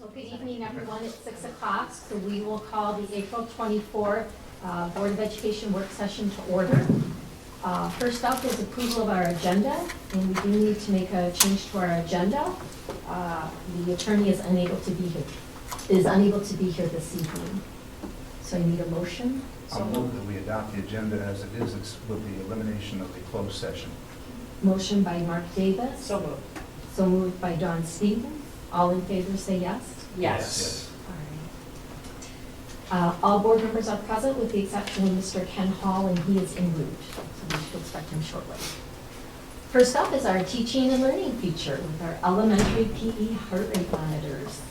Well, good evening, everyone. It's 6 o'clock, so we will call the April 24th Board of Education work session to order. First up is approval of our agenda, and we do need to make a change to our agenda. The attorney is unable to be here this evening. So I need a motion. I'll move that we adopt the agenda as it is with the elimination of the closed session. Motion by Mark Davis. So moved. So moved by Dawn Stevens. All in favor say yes. Yes. All right. All board members are present with the exception of Mr. Ken Hall, and he is en route, so we should expect him shortly. First up is our teaching and learning feature with our elementary PE heart rate monitors.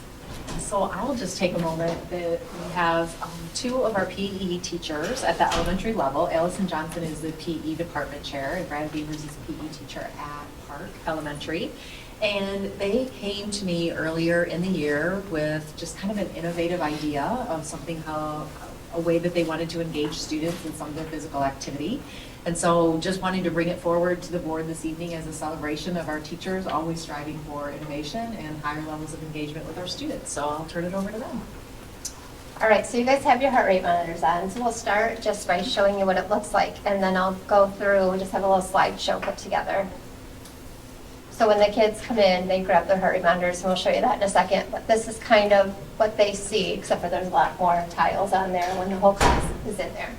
So I'll just take a moment that we have two of our PE teachers at the elementary level. Allison Johnson is the PE department chair, and Brad Beavers is the PE teacher at Park Elementary. And they came to me earlier in the year with just kind of an innovative idea of a way that they wanted to engage students in some of their physical activity. And so just wanting to bring it forward to the board this evening as a celebration of our teachers always striving for innovation and higher levels of engagement with our students. So I'll turn it over to them. All right, so you guys have your heart rate monitors on. So we'll start just by showing you what it looks like, and then I'll go through, just have a little slideshow put together. So when the kids come in, they grab their heart rate monitors, and we'll show you that in a second. But this is kind of what they see, except for there's a lot more tiles on there when the whole class is in there.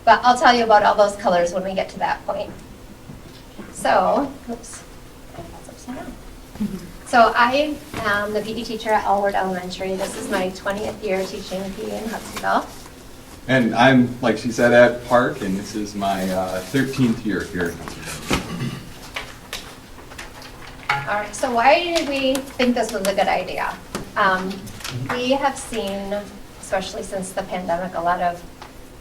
But I'll tell you about all those colors when we get to that point. So, oops, that's upside down. So I am the PE teacher at Elwood Elementary. This is my 20th year teaching PE in Hudsonville. And I'm, like she said, at Park, and this is my 13th year here. All right, so why did we think this was a good idea? We have seen, especially since the pandemic, a lot of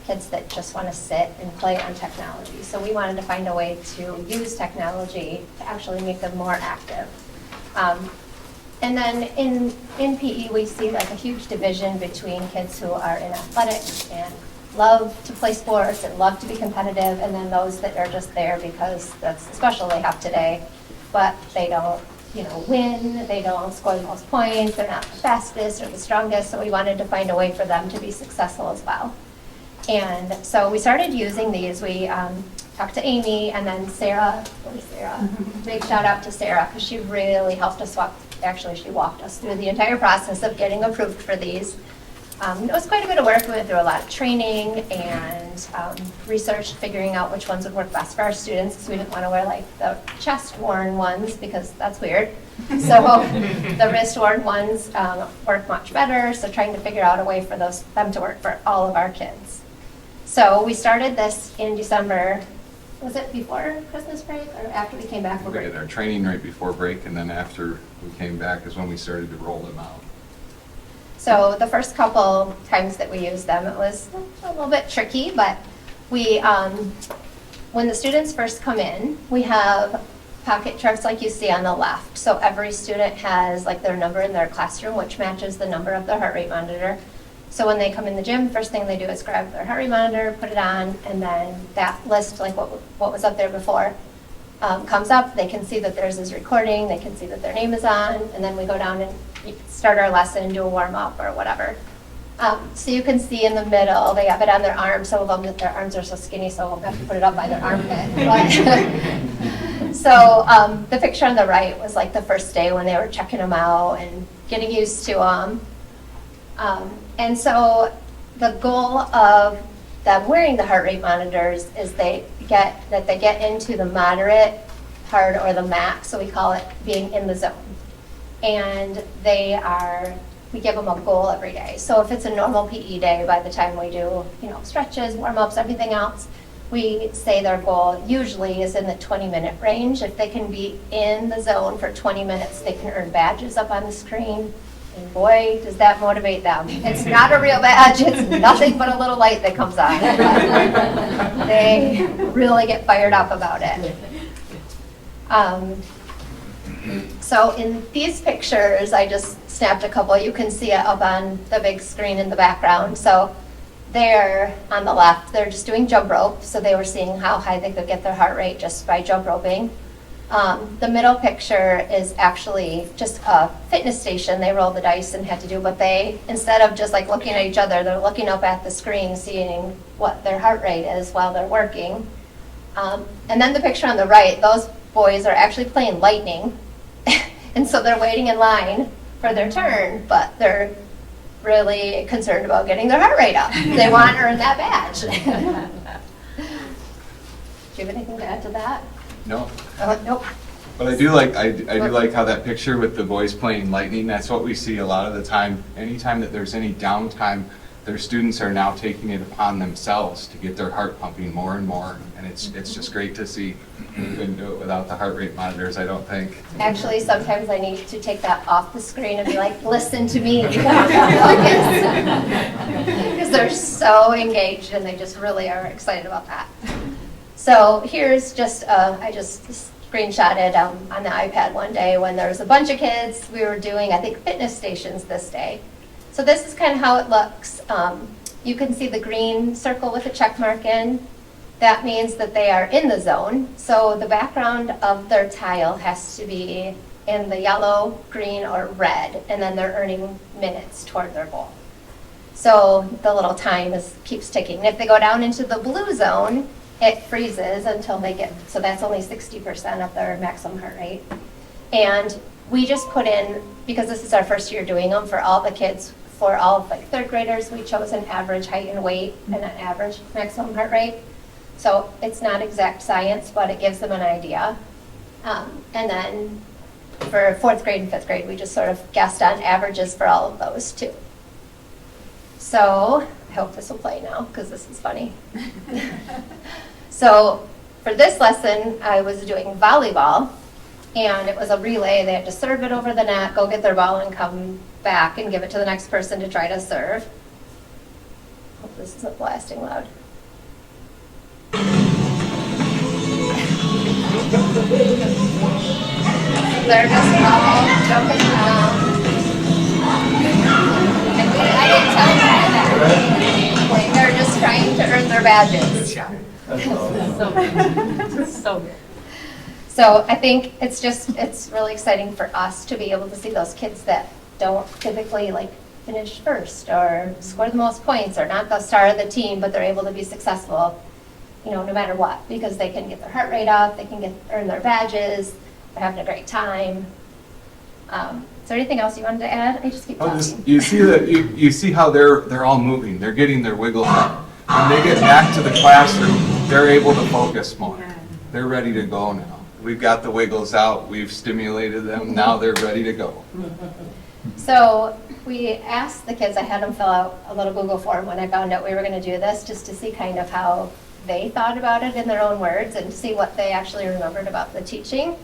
kids that just want to sit and play on technology. So we wanted to find a way to use technology to actually make them more active. And then in PE, we see like a huge division between kids who are in athletics and love to play sports and love to be competitive, and then those that are just there because that's the special they have today, but they don't, win, they don't score the most points, they're not the fastest or the strongest, so we wanted to find a way for them to be successful as well. And so we started using these. We talked to Amy, and then Sarah. Where's Sarah? Big shout out to Sarah, because she really helped us she walked us through the entire process of getting approved for these. It was quite a bit of work. We went through a lot of training and research, figuring out which ones would work best for our students, because we didn't want to wear like the chest-worn ones, because that's weird. So the wrist-worn ones work much better, so trying to figure out a way for them to work for all of our kids. So we started this in December. Was it before Christmas break or after we came back from We break? did our training right before break, and then after we came back is when we started to roll them out. So the first couple times that we used them, it was a little bit tricky, but we, when the students first come in, we have pocket charts like you see on the left. So every student has like their number in their classroom, which matches the number of their heart rate monitor. So when they come in the gym, first thing they do is grab their heart rate monitor, put it on, and then that list, like what was up there before, comes up. They can see that theirs is recording, they can see that their name is on, and then we go down and start our lesson, do a warm-up or whatever. So you can see in the middle, they have it on their arms. Some of them, their arms are so skinny, so we'll have to put it up by their armpit. So the picture on the right was like the first day when they were checking them out and getting used to them. And so the goal of them wearing the heart rate monitors is they get into the moderate part or the max, so we call it being in the zone. And we give them a goal every day. So if it's a normal PE day, by the time we do, stretches, warm-ups, everything else, we say their goal usually is in the 20-minute range. If they can be in the zone for 20 minutes, they can earn badges up on the screen. And boy, does that motivate them. It's not a real badge. It's nothing but a little light that comes on. They really get fired up about it. So in these pictures, I just snapped a couple. You can see it up on the big screen in the background. So there on the left, they're just doing jump rope. So they were seeing how high they could get their heart rate just by jump roping. The middle picture is actually just a fitness station. They rolled the dice and had to do, but they, instead of just like looking at each other, they're looking up at the screen, seeing what their heart rate is while they're working. And then the picture on the right, those boys are actually playing lightning. And so they're waiting in line for their turn, but they're really concerned about getting their heart rate up. They want to earn that badge. Do you have anything to add to that? No. Nope. But I do like how that picture with the boys playing lightning, that's what we see a lot of the time. Anytime that there's any downtime, their students are now taking it upon themselves to get their heart pumping more and more. And it's just great to see. We couldn't do it without the heart rate monitors, I don't think. Actually, sometimes I need to take that off the screen and be like, listen to me. Because they're so engaged and they just really are excited about that. So here's just, I just screenshotted on the iPad one day when there was a bunch of kids. We were doing, I think, fitness stations this day. So this is kind of how it looks. You can see the green circle with a check mark in. That means that they are in the zone. So the background of their tile has to be in the yellow, green, or red, and then they're earning minutes toward their goal. So the little time keeps ticking. If they go down into the blue zone, it freezes until they get, so that's only 60% of their maximum heart rate. And we just put in, because this is our first year doing them for all the kids, for all of like third graders, we chose an average height and weight and an average maximum heart rate. So it's not exact science, but it gives them an idea. And then for fourth grade and fifth grade, we just sort of guessed on averages for all of those too. So I hope this will play now because this is funny. So for this lesson, I was doing volleyball, and it was a relay. They had to serve it over the net, go get their ball, and come back and give it to the next person to try to serve. Hope this isn't blasting loud. They're just all jumping around. And I didn't tell them that. They're just trying to earn their badges. So good. So I think it's really exciting for us to be able to see those kids that don't typically like finish first or score the most points or not the star of the team, but they're able to be successful, you know, no matter what, because they can get their heart rate up, they can earn their badges, they're having a great time. Is there anything else you wanted to add? I just keep talking. You see that you see how they're all moving. They're getting their wiggles up. When they get back to the classroom, they're able to focus more. They're ready to go now. We've got the wiggles out. We've stimulated them. Now they're ready to go. So we asked the kids, I had them fill out a little Google form when I found out we were going to do this, just to see kind of how they thought about it in their own words and see what they actually remembered about the teaching.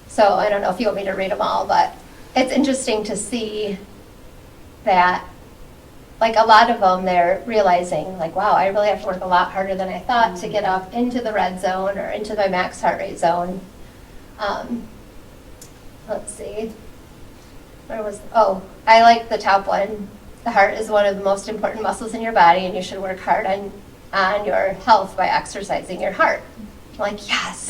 So I don't know if you want me to read them all, but it's interesting to see that, like, a lot of them, they're realizing, like, wow, I really have to work a lot harder than I thought to get up into the red zone or into my max heart rate zone. Let's see. I like the top one. The heart is one of the most important muscles in your body, and you should work hard on your health by exercising your heart. I'm like, yes.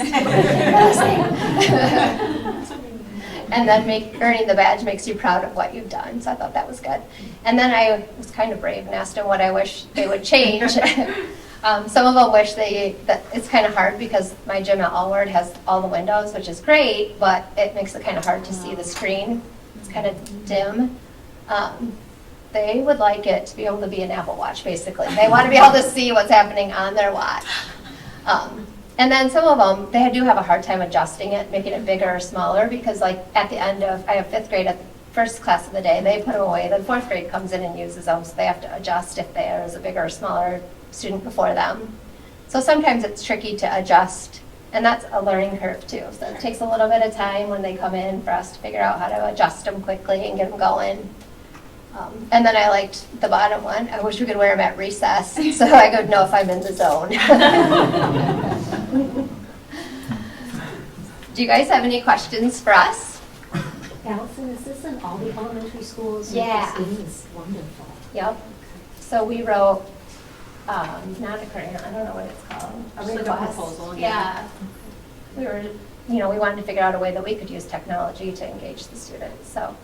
And then earning the badge makes you proud of what you've done. So I thought that was good. And then I was kind of brave and asked them what I wish they would change. Some of them wish that it's kind of hard because my gym at Allward has all the windows, which is great, but it makes it kind of hard to see the screen. It's kind of dim. They would like it to be able to be an Apple Watch, basically. They want to be able to see what's happening on their watch. And then some of them, they do have a hard time adjusting it, making it bigger or smaller, because like at the end of, I have fifth grade at the first class of the day, they put them away, then fourth grade comes in and uses them, so they have to adjust if there is a bigger or smaller student before them. So sometimes it's tricky to adjust, and that's a learning curve too. So it takes a little bit of time when they come in for us to figure out how to adjust them quickly and get them going. And then I liked the bottom one. I wish we could wear them at recess so I could know if I'm in the zone. Do you guys have any questions for us? Allison, is this in all the elementary schools? Yeah. It is wonderful. Yep. So we wrote, not a grant, I don't know what it's called. Just like a proposal, Yeah. We were we wanted to figure out a way that we could use technology to engage the students. So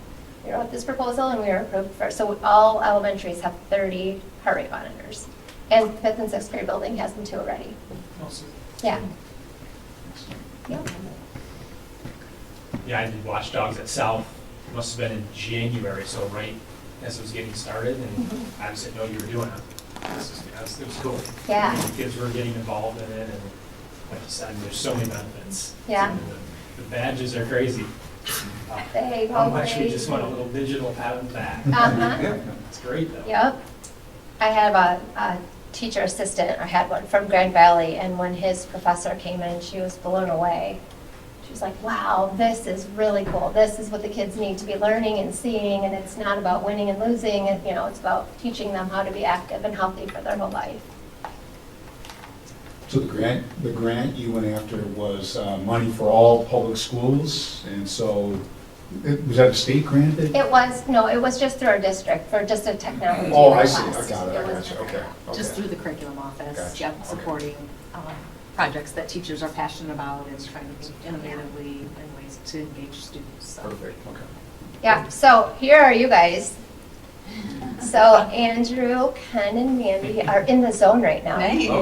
we wrote this proposal and we were approved for, so all elementaries have 30 heart rate monitors. And 5th and 6th grade building has them too already. Yeah. Yep. Yeah, I did watchdogs at South, it must have been in January, so right as it was getting started, and I just didn't know you were doing it. It was cool. Yeah. The kids were getting involved in it, and like you said, there's so many benefits. Yeah. The badges are crazy. They How go much we crazy. just want a little digital pat on the back. Uh-huh. It's great though. Yep. I have a teacher assistant, I had one from Grand Valley, and when his professor came in, she was blown away. She was like, wow, this is really cool. This is what the kids need to be learning and seeing, and it's not about winning and losing, and, it's about teaching them how to be active and healthy for their whole life. So the grant you went after was money for all public schools, and so, was that a state grant? It was just through our district, for just a technology Oh, I see, class. I got it, I It got was- you, okay. Just okay. through the curriculum office, Gotcha, yep, okay. supporting projects that teachers are passionate about and trying to think innovatively in ways to engage students. So. Perfect, okay. Yeah, so here are you guys. So Andrew, Ken, and Mandy are in the zone right now. Andrew!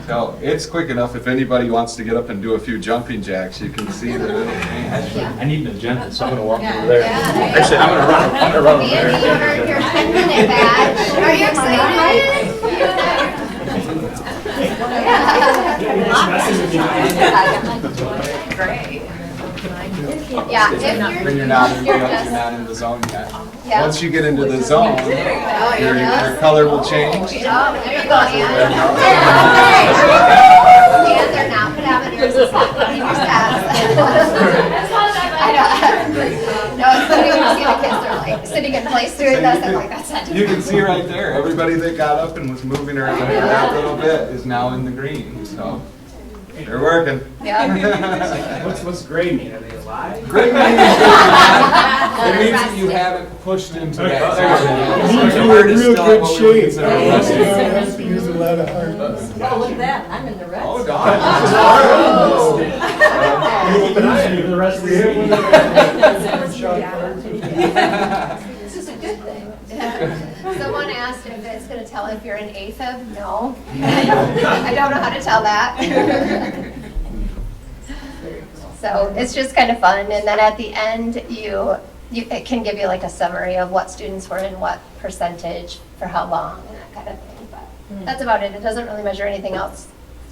So it's quick enough, if anybody wants to get up and do a few jumping jacks, you can see the little Yeah. I need an agenda, so I'm gonna walk over there. Yeah, there you Actually, I'm gonna run over Mandy, there. you earned your 10-minute badge. Are you excited? Great. Yeah, when you're not in, you're you're just- not in the zone yet. Yeah. Once you get into the zone, your color will change. Oh, there you go, Ann. And they're not parameters, it's not putting your stats. I know. No, it's funny when you see the kids, they're like sitting in place doing this, I'm like, that's not. You can see right there, everybody that got up and was moving around that little bit is now in the green, so they're working. Yeah. What's gray mean? Are they alive? Great means it means that you haven't pushed into that zone. So your heart is still at what we would consider resting. have to use a lot of heart. Oh, look at that, I'm in the red. Oh, God. The rest of the This is a good thing. Someone asked if it's gonna tell if you're an AFib, no. I don't know how to tell that. So it's just kind of fun, and then at the end, it can give you like a summary of what students were in what percentage for how long and that kind of thing, but that's about it. It doesn't really measure anything else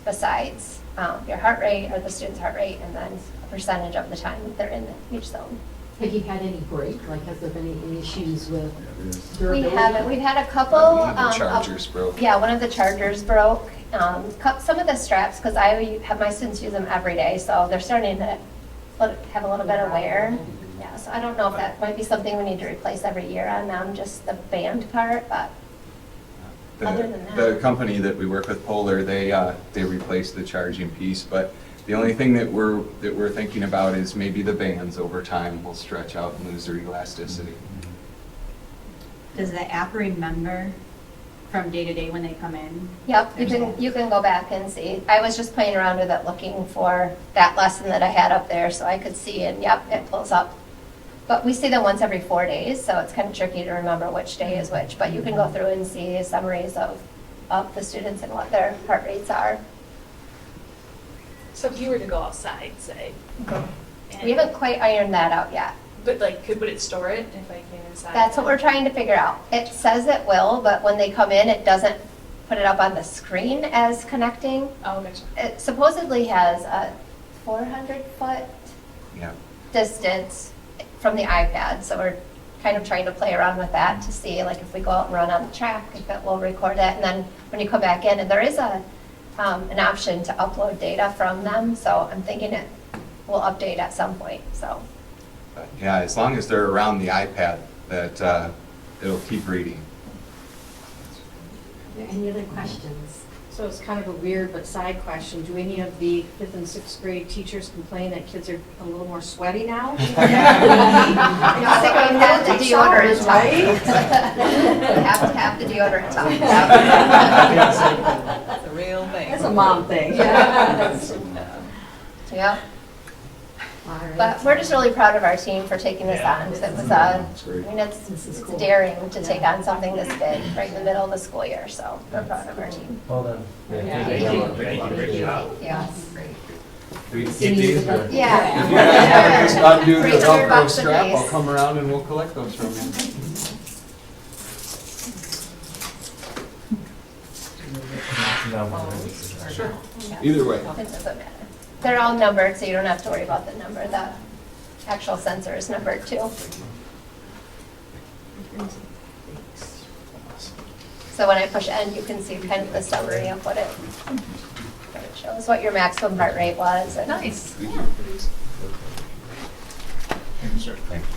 besides your heart rate or the student's heart rate, and then a percentage of the time that they're in each zone. Have you had any break? Like, has there been any issues with We durability? haven't, we've had a couple. One of the chargers broke. Yeah, one of the chargers broke. Some of the straps, because I have my students use them every day, so they're starting to have a little bit of wear. Yeah, so I don't know if that might be something we need to replace every year on them, just the band part, but other than that. The company that we work with, Polar, they replaced the charging piece, but the only thing that we're thinking about is maybe the bands over time will stretch out and lose their elasticity. Does the app remember from day to day when they come in? Yep, you can go back and see. I was just playing around with it, looking for that lesson that I had up there, so I could see, and yep, it pulls up. But we see them once every 4 days, so it's kind of tricky to remember which day is which, but you can go through and see summaries of the students and what their heart rates are. So if you were to go outside, say, We haven't quite ironed that out yet. but like, would it store it if I came inside? That's what we're trying to figure out. It says it will, but when they come in, it doesn't put it up on the screen as connecting. Oh, gotcha. It supposedly has a 400-foot Yeah. distance from the iPad, so we're kind of trying to play around with that to see, like, if we go out and run on the track, if it will record it, and then when you come back in, and there is an option to upload data from them, so I'm thinking it will update at some point, so. But yeah, as long as they're around the iPad, that it'll keep reading. Any other questions? So it's kind of a weird but side question. Do any of the 5th and 6th grade teachers complain that kids are a little more sweaty now? I think we have the deodorant Right? We have to have the deodorant top. It's a real thing. That's a a mom thing. Yes. Yeah, All right. but we're just really proud of our team for taking this on. It was, That's great. I mean, This is it's cool. daring to take on something this big right in the middle of the school year, so we're proud of our team. Well done. Yeah. Thank you, great job. Yes. We See get you these, in or- the- Yeah. Yeah, just undo the $300 Velcro a strap, I'll piece. come around and we'll collect those from you. Sure. Either way. It doesn't matter. They're all numbered, so you don't have to worry about the number. The actual sensor is numbered too. So when I push end, you can see kind of the summary of what it shows, what your maximum heart rate was. and- Nice. Thank you. Thank you, sir. Thank you.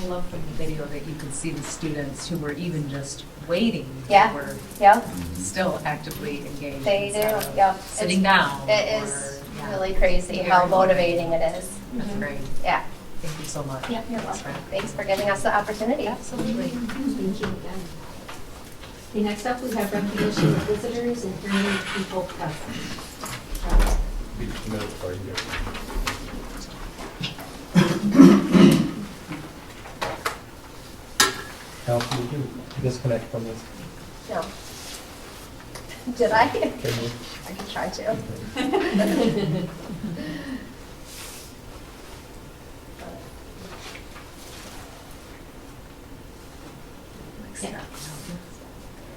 I love from the video that you could see the students who were even just waiting. Yeah. Were Yeah, still actively engaged. they do, instead of yeah. Sitting It's- down. It or- is yeah. really crazy how motivating it is. That's great. Yeah, Thank you so much. yeah, you're welcome. Thanks for giving us the opportunity. Absolutely. Thank you again. Okay, next up, we have recognition of visitors and hearing people present. How can you disconnect from this? No. Did I? Can you? I can try to.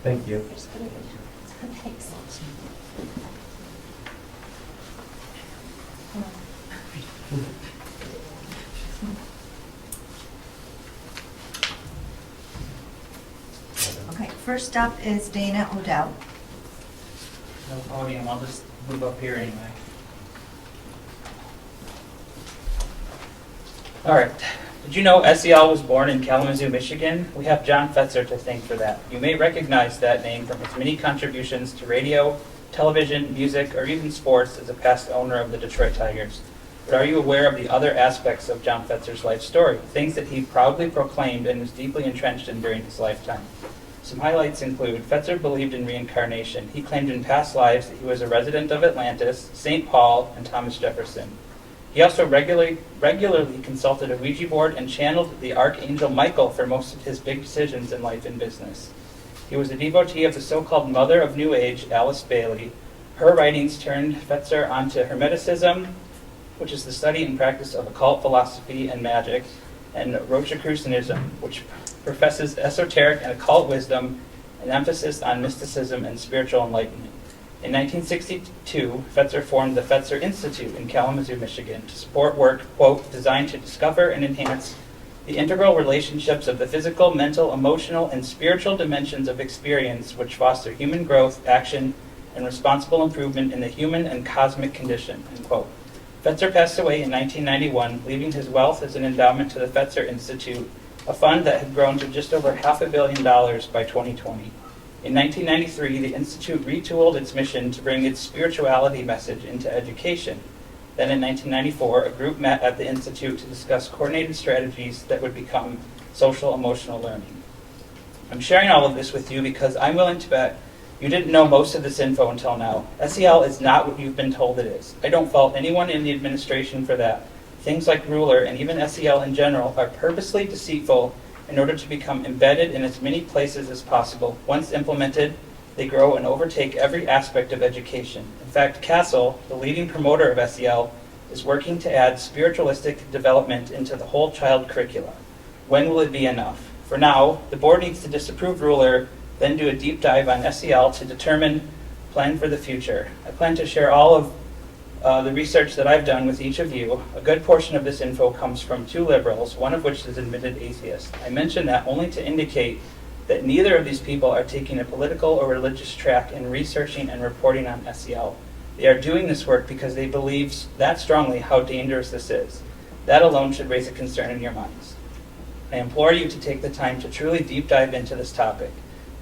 Thank you. Thanks. Okay, first up is Dana Odell. No podium, I'll just move up here anyway. All right. Did you know SEL was born in Kalamazoo, Michigan? We have John Fetzer to thank for that. You may recognize that name from his many contributions to radio, television, music, or even sports as a past owner of the Detroit Tigers. But are you aware of the other aspects of John Fetzer's life story, things that he proudly proclaimed and was deeply entrenched in during his lifetime? Some highlights include Fetzer believed in reincarnation. He claimed in past lives that he was a resident of Atlantis, St. Paul, and Thomas Jefferson. He also regularly consulted a Ouija board and channeled the Archangel Michael for most of his big decisions in life and business. He was a devotee of the so-called Mother of New Age, Alice Bailey. Her writings turned Fetzer onto Hermeticism, which is the study and practice of occult philosophy and magic, and Rosicrucianism, which professes esoteric and occult wisdom, an emphasis on mysticism and spiritual enlightenment. In 1962, Fetzer formed the Fetzer Institute in Kalamazoo, Michigan, to support work, quote, designed to discover and enhance the integral relationships of the physical, mental, emotional, and spiritual dimensions of experience which foster human growth, action, and responsible improvement in the human and cosmic condition, end quote. Fetzer passed away in 1991, leaving his wealth as an endowment to the Fetzer Institute, a fund that had grown to just over $500 million by 2020. In 1993, the Institute retooled its mission to bring its spirituality message into education. Then in 1994, a group met at the Institute to discuss coordinated strategies that would become social-emotional learning. I'm sharing all of this with you because I'm willing to bet you didn't know most of this info until now. SEL is not what you've been told it is. I don't fault anyone in the administration for that. Things like Ruler and even SEL in general are purposely deceitful in order to become embedded in as many places as possible. Once implemented, they grow and overtake every aspect of education. In fact, Castle, the leading promoter of SEL, is working to add spiritualistic development into the whole child curricula. When will it be enough? For now, the board needs to disapprove Ruler, then do a deep dive on SEL to determine plan for the future. I plan to share all of the research that I've done with each of you. A good portion of this info comes from two liberals, one of which is an admitted atheist. I mention that only to indicate that neither of these people are taking a political or religious track in researching and reporting on SEL. They are doing this work because they believe that strongly how dangerous this is. That alone should raise a concern in your minds. I implore you to take the time to truly deep dive into this topic.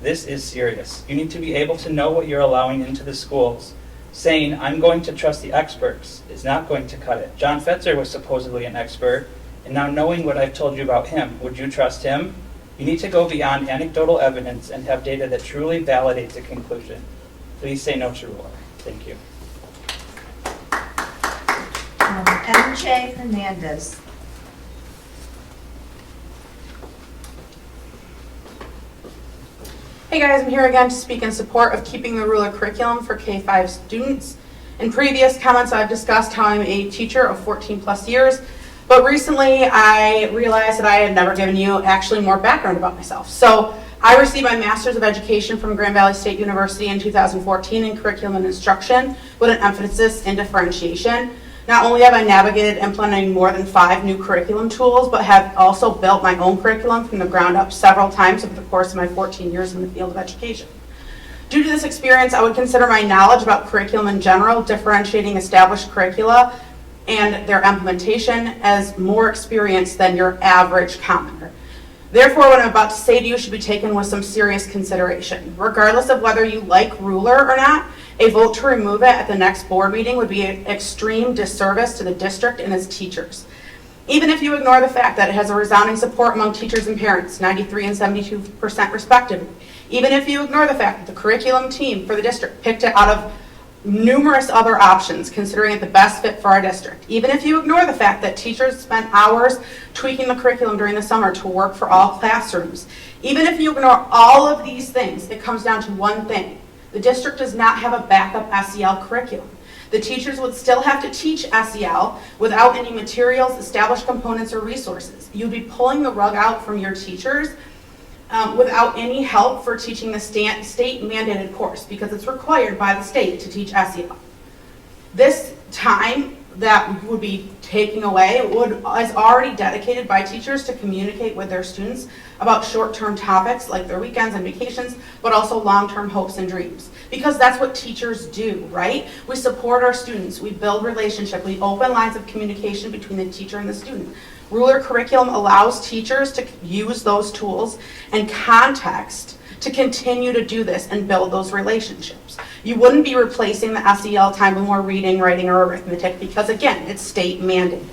This is serious. You need to be able to know what you're allowing into the schools. Saying, I'm going to trust the experts is not going to cut it. John Fetzer was supposedly an expert, and now knowing what I've told you about him, would you trust him? You need to go beyond anecdotal evidence and have data that truly validates a conclusion. Please say no to ruler. Thank you. MJ Hernandez. Hey guys, I'm here again to speak in support of keeping the ruler curriculum for K-5 students. In previous comments, I've discussed how I'm a teacher of 14 plus years, but recently I realized that I had never given you actually more background about myself. So I received my Master's of Education from Grand Valley State University in 2014 in curriculum and instruction with an emphasis in differentiation. Not only have I navigated implementing more than 5 new curriculum tools, but have also built my own curriculum from the ground up several times over the course of my 14 years in the field of education. Due to this experience, I would consider my knowledge about curriculum in general, differentiating established curricula, and their implementation as more experienced than your average commenter. Therefore, what I'm about to say to you should be taken with some serious consideration. Regardless of whether you like ruler or not, a vote to remove it at the next board meeting would be an extreme disservice to the district and its teachers. Even if you ignore the fact that it has a resounding support among teachers and parents, 93% and 72% respectively. Even if you ignore the fact that the curriculum team for the district picked it out of numerous other options, considering it the best fit for our district. Even if you ignore the fact that teachers spent hours tweaking the curriculum during the summer to work for all classrooms. Even if you ignore all of these things, it comes down to one thing. The district does not have a backup SEL curriculum. The teachers would still have to teach SEL without any materials, established components, or resources. You'd be pulling the rug out from your teachers without any help for teaching the state mandated course because it's required by the state to teach SEL. This time that would be taken away is already dedicated by teachers to communicate with their students about short-term topics like their weekends and vacations, but also long-term hopes and dreams. Because that's what teachers do, right? We support our students, we build relationship, we open lines of communication between the teacher and the student. Ruler curriculum allows teachers to use those tools and context to continue to do this and build those relationships. You wouldn't be replacing the SEL time with more reading, writing, or arithmetic because, again, it's state mandated.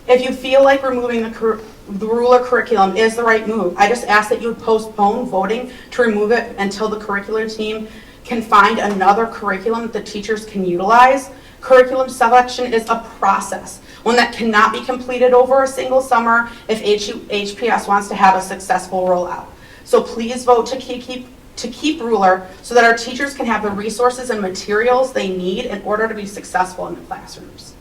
If you feel like removing the ruler curriculum is the right move, I just ask that you would postpone voting to remove it until the curricular team can find another curriculum that the teachers can utilize. Curriculum selection is a process, one that cannot be completed over a single summer if HPS wants to have a successful rollout. So please vote to keep ruler so that our teachers can have the resources and materials they need in order to be successful in the classrooms.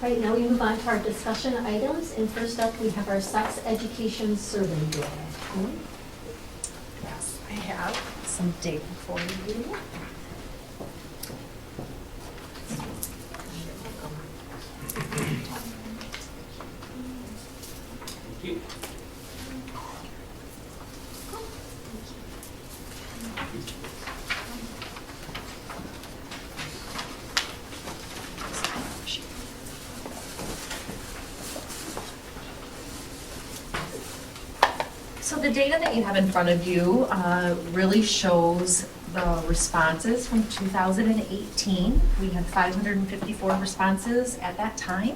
All right, now we move on to our discussion items, and first up we have our sex education survey data. Yes, I have some data for you. So the data that you have in front of you really shows the responses from 2018. We had 554 responses at that time.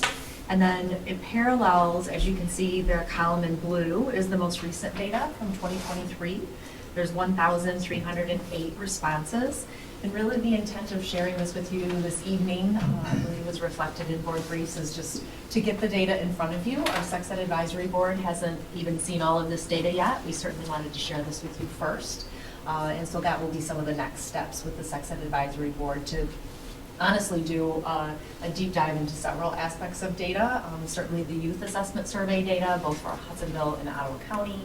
And then it parallels, as you can see, the column in blue is the most recent data from 2023. There's 1,308 responses. And really the intent of sharing this with you this evening, really was reflected in board briefs, is just to get the data in front of you. Our Sex Ed Advisory Board hasn't even seen all of this data yet. We certainly wanted to share this with you first. And so that will be some of the next steps with the Sex Ed Advisory Board to honestly do a deep dive into several aspects of data. Certainly the youth assessment survey data, both for Hudsonville and Ottawa County,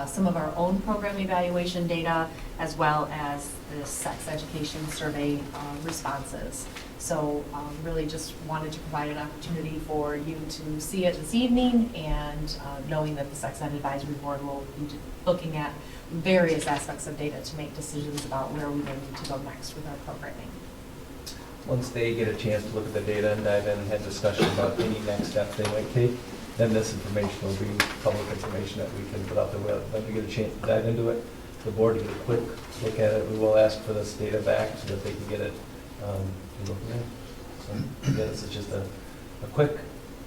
some of our own program evaluation data, as well as the sex education survey responses. So really just wanted to provide an opportunity for you to see it this evening, and knowing that the Sex Ed Advisory Board will be looking at various aspects of data to make decisions about where we may need to go next with our programming. Once they get a chance to look at the data and dive in and have discussion about any next steps they might take, then this information will be public information that we can put out there. Let me get a chance to dive into it. The board to get a quick look at it. We will ask for this data back so that they can get it to look at. So again, this is just a quick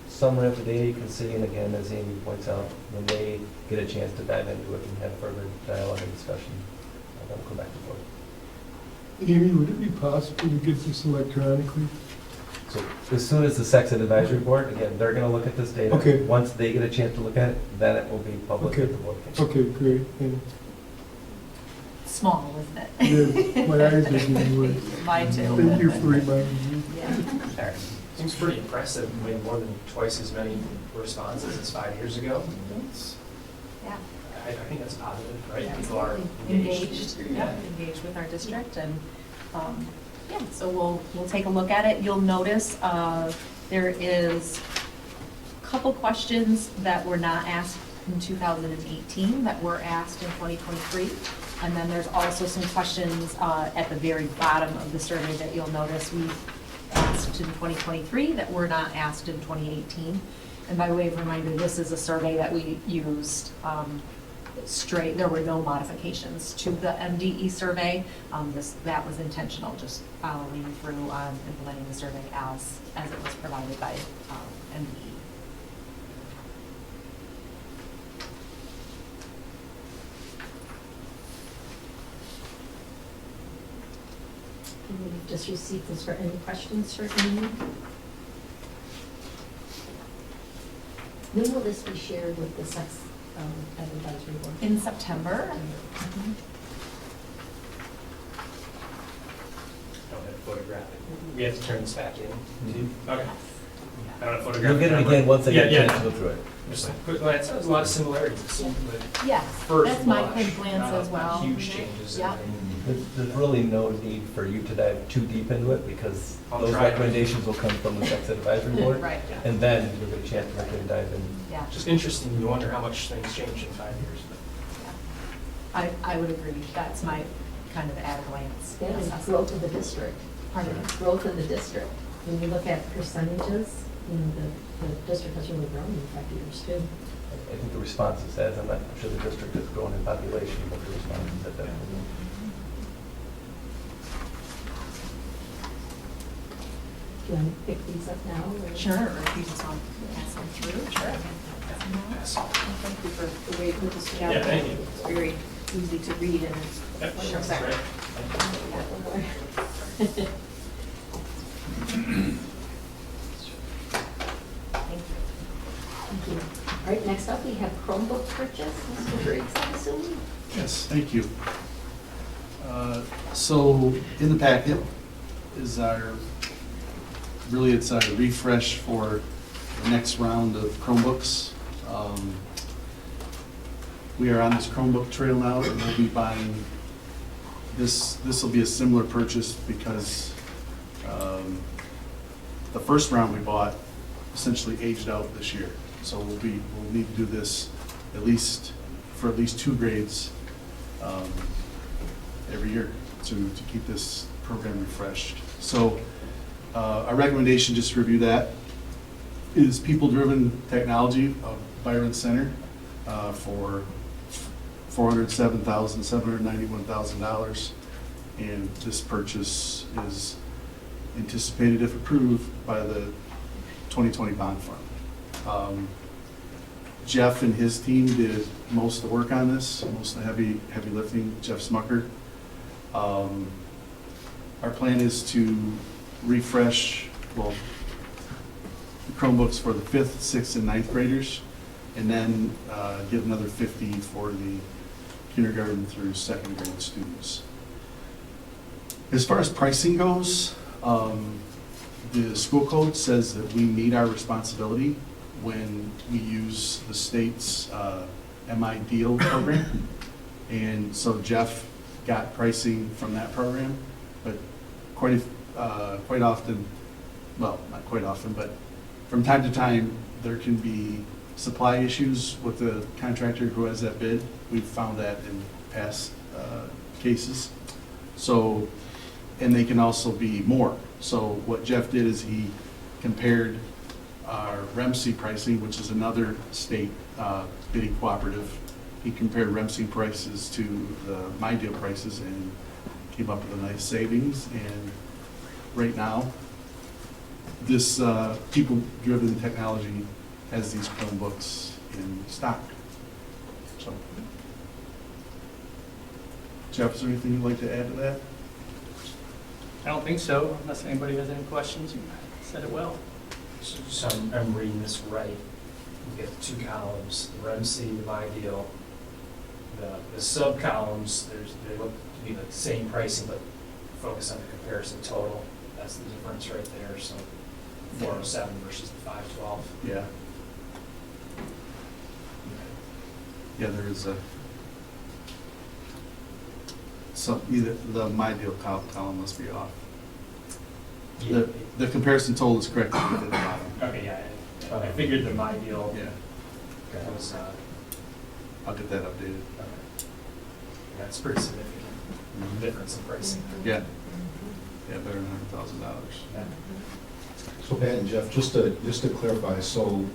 someone at the day can see, and again, as Amy points out, when they get a chance to dive into it and have further dialogue and discussion, then we'll come back to the board. Amy, would it be possible to get this electronically? So as soon as the Sex Ed Advisory Board, again, they're gonna look at this data. Okay. Once they get a chance to look at it, then it will be public at the board. Okay, great. And Small, isn't it? yeah, my eyes are getting worse. Mine too. Thank you for reminding me. Yeah, sure. Seems pretty impressive, we had more than twice as many responses as 5 years ago. It's- Yeah. I think that's positive, right? Yeah, People are engaged, yeah, engaged with our district, and, yeah, so we'll take a look at it. You'll notice, there is a couple questions that were not asked in 2018 that were asked in 2023. And then there's also some questions, at the very bottom of the survey that you'll notice we asked in 2023 that were not asked in 2018. And by way of reminder, this is a survey that we used, straight, there were no modifications to the MDE survey. That was intentional, just following through on implementing the survey as it was provided by MDE. And we've just received this for any questions for Amy. When will this be shared with the Sex Ed Advisory Board? In September. I don't have photographic. We have to turn this back in. Okay. I don't have photographic. You'll get it again once they get a Yeah, chance to go through it. Just like, well, it sounds a lot of similarities. It seems like Yes, first that's my blush, quick glance not as well. Huge changes. Yep. There's really no need for you to dive too deep into it, because I'll those try. recommendations will come from the Sex Ed Advisory Board. Right. And then you'll get a chance to really dive in. Yeah. Just interesting, you wonder how much things change in 5 years. I would agree. That's my kind of at a glance. That is assessment. growth of the district. Pardon? Growth of the district. When you look at percentages, the district has really grown in 5 years too. I think the responses has, I'm not sure the district has grown in population, but the responses have definitely. Do you want to pick these up now? or- Sure, if you just want to pass them through, sure. Thank you for the way you put this together. Yeah, thank you. It's very easy to read and Yep, One more that's second. right. Thank you. All right, next up, we have Chromebook Purchase. Mr. Briggs, I'm assuming? Yes, thank you. So in the packet is it's our refresh for the next round of Chromebooks. We are on this Chromebook trail now, and we'll be buying, this will be a similar purchase because the first round we bought essentially aged out this year. So we'll need to do this for at least 2 grades every year to keep this program refreshed. So our recommendation, just to review that, is People-Driven Technology of Byron Center for $407,791,000. And this purchase is anticipated, if approved, by the 2020 bond fund. Jeff and his team did most of the work on this, most of the heavy lifting, Jeff Smucker. Our plan is to refresh, the Chromebooks for the 5th, 6th, and 9th graders, and then get another 50 for the kindergarten through 2nd grade students. As far as pricing goes, the school code says that we meet our responsibility when we use the state's MI Deal program. And so Jeff got pricing from that program, but quite often, well, not quite often, but from time to time, there can be supply issues with the contractor who has that bid. We've found that in past cases. So, and they can also be more. So what Jeff did is he compared our REMC pricing, which is another state bidding cooperative. He compared REMC prices to the My Deal prices and came up with a nice savings. And right now, this people-driven technology has these Chromebooks in stock. So, Jeff, is there anything you'd like to add to that? I don't think so, unless anybody has any questions. You said it well. So I'm reading this right. You get the 2 columns, the REMC, the MyDeal. The sub-columns, they look to be the same pricing, but focus on the comparison total. That's the difference right there, so 407 versus the 512. Yeah. Yeah, there is a, either the My Deal column must be off. Yeah. The comparison total is correct at the bottom. Okay, yeah, I figured the MyDeal Yeah, was, I'll get that updated. that's pretty significant difference in pricing. Yeah. Yeah, better than $100,000. Yeah. So Pat and Jeff, just to clarify, so,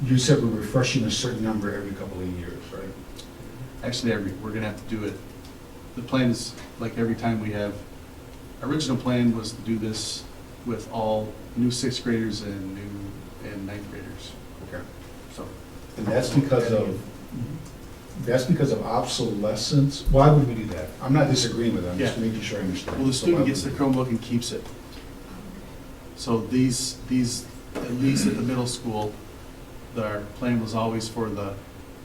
you said we're refreshing a certain number every couple of years, right? Actually, we're gonna have to do it. The plan is, like every time we have, original plan was to do this with all new 6th graders and new and 9th graders. Okay. So, And that's because of obsolescence? Why would we do that? I'm not disagreeing with it, I'm just Yeah. making sure I understand. well, the So student why gets the would Chromebook and keeps it. So these, at least at the middle school, our plan was always for the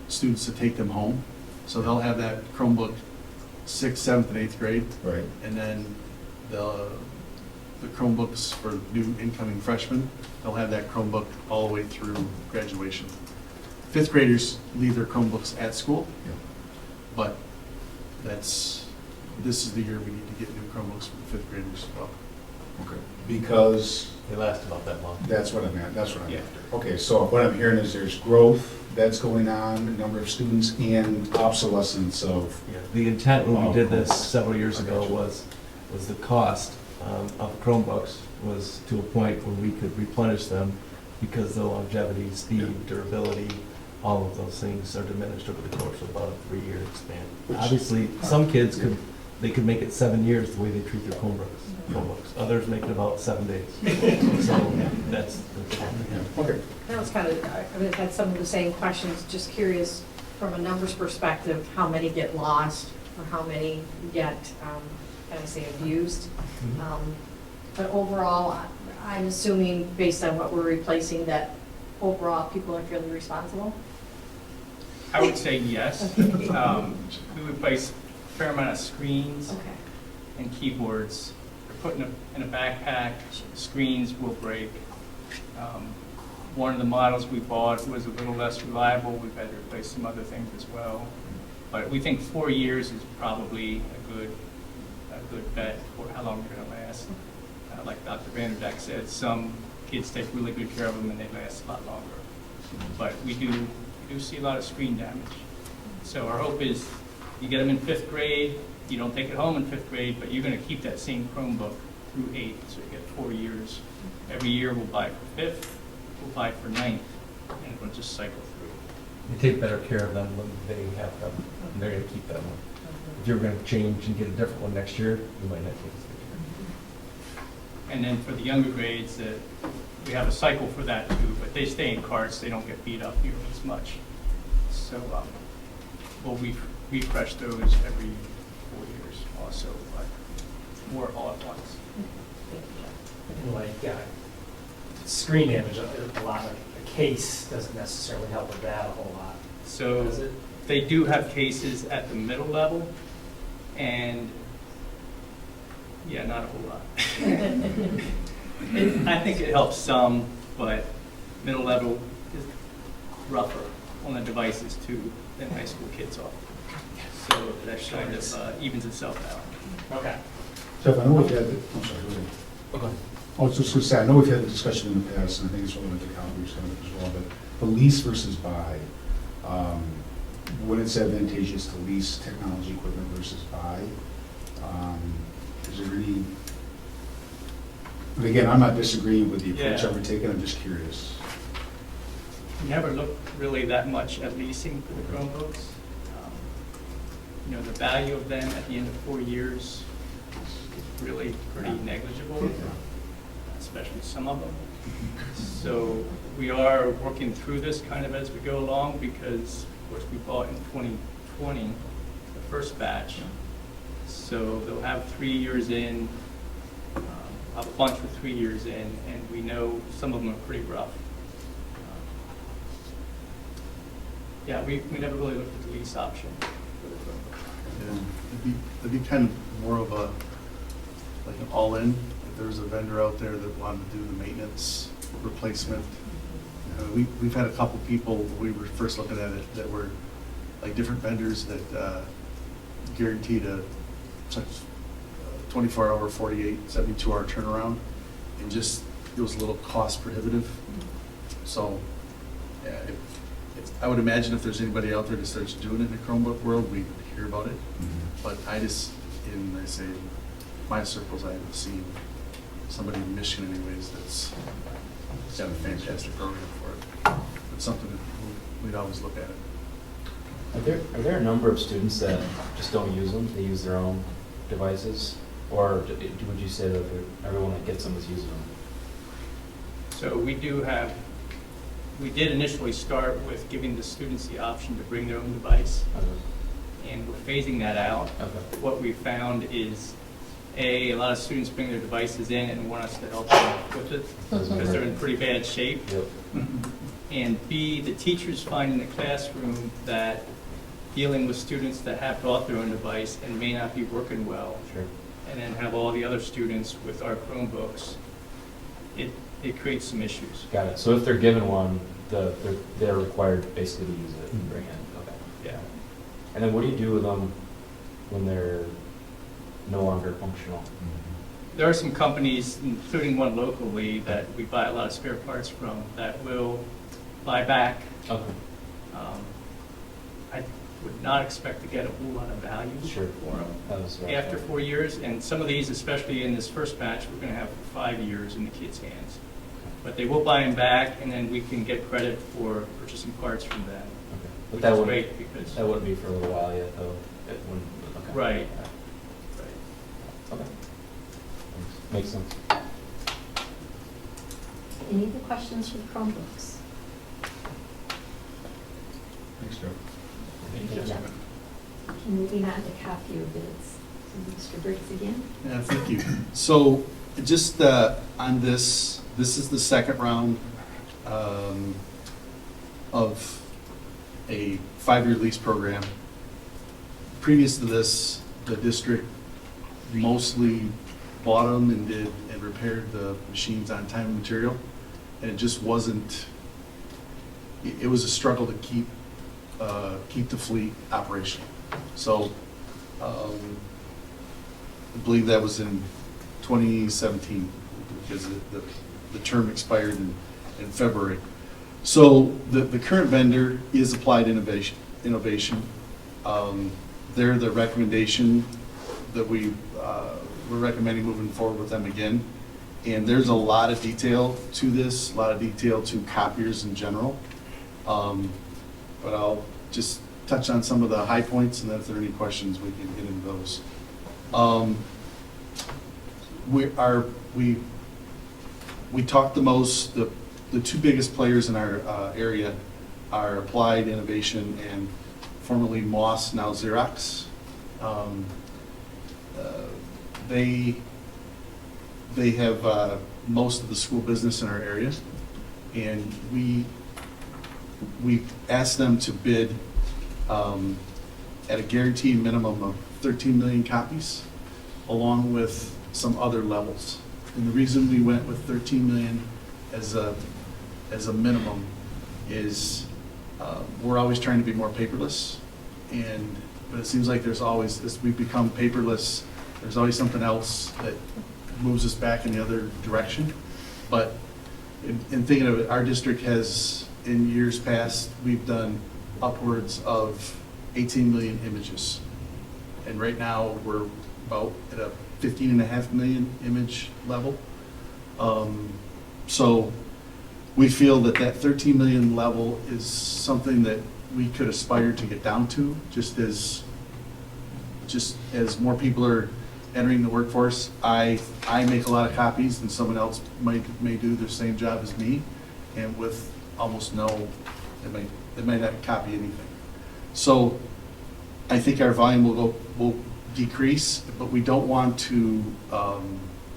students to take them home. So they'll have that Chromebook 6th, 7th, and 8th grade. Right. And then the Chromebooks for new incoming freshmen, they'll have that Chromebook all the way through graduation. 5th graders leave their Chromebooks at school, Yeah. but this is the year we need to get new Chromebooks for the 5th graders as well. Okay. Because They last about that long. that's what I'm after. Yeah. Okay, so what I'm hearing is there's growth that's going on, the number of students, and obsolescence of. Yeah, the intent when we did this several years ago was the cost of Chromebooks was to a point where we could replenish them because the longevity, speed, durability, all of those things are diminished over the course of about a 3-year span. Obviously, some kids could make it 7 years the way they treat their Chromebooks. Others make it about 7 days. So that's Okay. That was kind of, I mean, had some of the same questions, just curious from a numbers perspective, how many get lost or how many get, can I say, abused? But overall, I'm assuming based on what we're replacing that overall people are fairly responsible? I would say yes. We replace a fair amount of screens Okay. and keyboards. We're putting in a backpack, screens will break. One of the models we bought was a little less reliable. We've had to replace some other things as well. But we think 4 years is probably a good bet for how long they're going to last. Like Dr. Vanderdyk said, some kids take really good care of them and they last a lot longer. But we do see a lot of screen damage. So our hope is you get them in 5th grade, you don't take it home in 5th grade, but you're going to keep that same Chromebook through 8th, so you get 4 years. Every year we'll buy for 5th, we'll buy for 9th, and we'll just cycle through. You take better care of them when they have them, and they're gonna keep that one. If you're gonna change and get a different one next year, you might not take it. And then for the younger grades, we have a cycle for that too, but they stay in carts, they don't get beat up nearly as much. So we'll refresh those every 4 years also, but more all at once. Like screen damage, a lot of a case doesn't necessarily help with that a whole lot. So Does it? they do have cases at the middle level, and yeah, not a whole lot. I think it helps some, but middle level is rougher on the devices too than high school kids are. So that kind of evens itself out. Okay. Jeff, I know we've had, I'm sorry, go ahead. Okay. I was just going to say, I know we've had a discussion in the past, and I think it's relevant to Calgary's kind of as well, but the lease versus buy, when it's advantageous to lease technology equipment versus buy, is there any, and again, I'm not disagreeing with the approach Yeah. that we're taking, I'm just curious. Never looked really that much at leasing for the Chromebooks. The value of them at the end of 4 years is really pretty negligible, especially some of them. So we are working through this kind of as we go along because, of course, we bought in 2020, the first batch. So they'll have 3 years in, a bunch with 3 years in, and we know some of them are pretty rough. Yeah, we never really looked at the lease option for the Chromebook. And it'd be kind of more of a, like an all-in, if there's a vendor out there that wanted to do the maintenance replacement. We've had a couple people, when we were first looking at it, that were like different vendors that guaranteed a such 24-hour, 48, 72-hour turnaround, and just, it was a little cost prohibitive. So, yeah, I would imagine if there's anybody out there that starts doing it in the Chromebook world, we'd hear about it. But I just, I say, my circles, I haven't seen somebody in Michigan anyways that's got a fantastic program for it. It's something that we'd always look at it. Are there a number of students that just don't use them? They use their own devices? Or would you say that everyone that gets them is using them? So we did initially start with giving the students the option to bring their own device. And we're phasing that out. Okay. What we found is, A lot of students bring their devices in and want us to help them with it because they're in pretty bad shape. Yep. And B, the teachers find in the classroom that dealing with students that have brought their own device and may not be working well, Sure. and then have all the other students with our Chromebooks, it creates some issues. Got it. So if they're given one, they're required basically to use it and bring it. Okay. Yeah. And then what do you do with them when they're no longer functional? There are some companies, including one locally, that we buy a lot of spare parts from that will buy back. Okay. I would not expect to get a whole lot of value Sure. for them That was right. after 4 years. And some of these, especially in this first batch, we're going to have for 5 years in the kids' hands. But they will buy them back, and then we can get credit for purchasing parts from them. Okay. But Which that is wouldn't, great because that wouldn't be for a little while yet, though. It wouldn't, okay. Right. Okay. Makes sense. Any other questions for the Chromebooks? Thanks, Joe. Thank you, Jeff. Moving on to Copier Bids. So Mr. Briggs again. Yeah, thank you. So just on this is the second round of a 5-year lease program. Previous to this, the district mostly bought them and repaired the machines on time and material, and it just wasn't. It was a struggle to keep the fleet operational. So I believe that was in 2017 because the term expired in February. So the current vendor is Applied Innovation. They're the recommendation that we're recommending moving forward with them again. And there's a lot of detail to this, a lot of detail to copiers in general. But I'll just touch on some of the high points, and then if there are any questions, we can get into those. We talked the most. The two biggest players in our area are Applied Innovation and formerly Moss, now Xerox. They have most of the school business in our area, and we asked them to bid at a guaranteed minimum of 13 million copies, along with some other levels. And the reason we went with 13 million as a minimum is we're always trying to be more paperless, but it seems like there's always, as we become paperless, there's always something else that moves us back in the other direction. But in thinking of it, our district has, in years past, we've done upwards of 18 million images. And right now, we're about at a 15.5 million image level. So we feel that 13 million level is something that we could aspire to get down to, just as more people are entering the workforce. I make a lot of copies, and someone else may do the same job as me, and with almost no, they might not copy anything. So I think our volume will decrease, but we don't want to,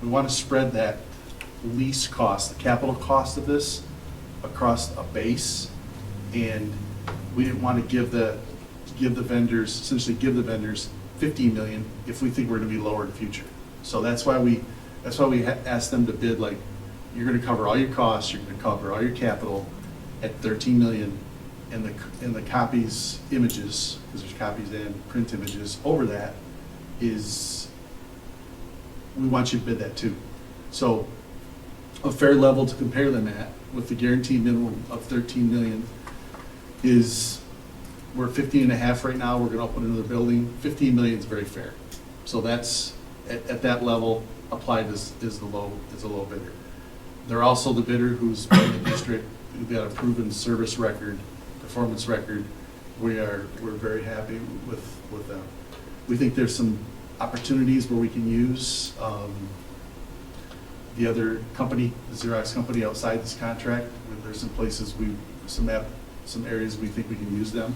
we want to spread that lease cost, the capital cost of this across a base, and we didn't want to give the vendors, essentially give the vendors 15 million if we think we're going to be lower in the future. So that's why we asked them to bid, like, you're going to cover all your costs, you're going to cover all your capital at 13 million, and the copies, images, because there's copies and print images over that, is, we want you to bid that too. So a fair level to compare them at, with the guaranteed minimum of 13 million, is, we're 15.5 right now, we're gonna open another building, 15 million is very fair. So that's, at that level, Applied is a low bidder. They're also the bidder who's in the district, who've got a proven service record, performance record. We're very happy with them. We think there's some opportunities where we can use the other company, the Xerox company outside this contract. There's some places some areas we think we can use them.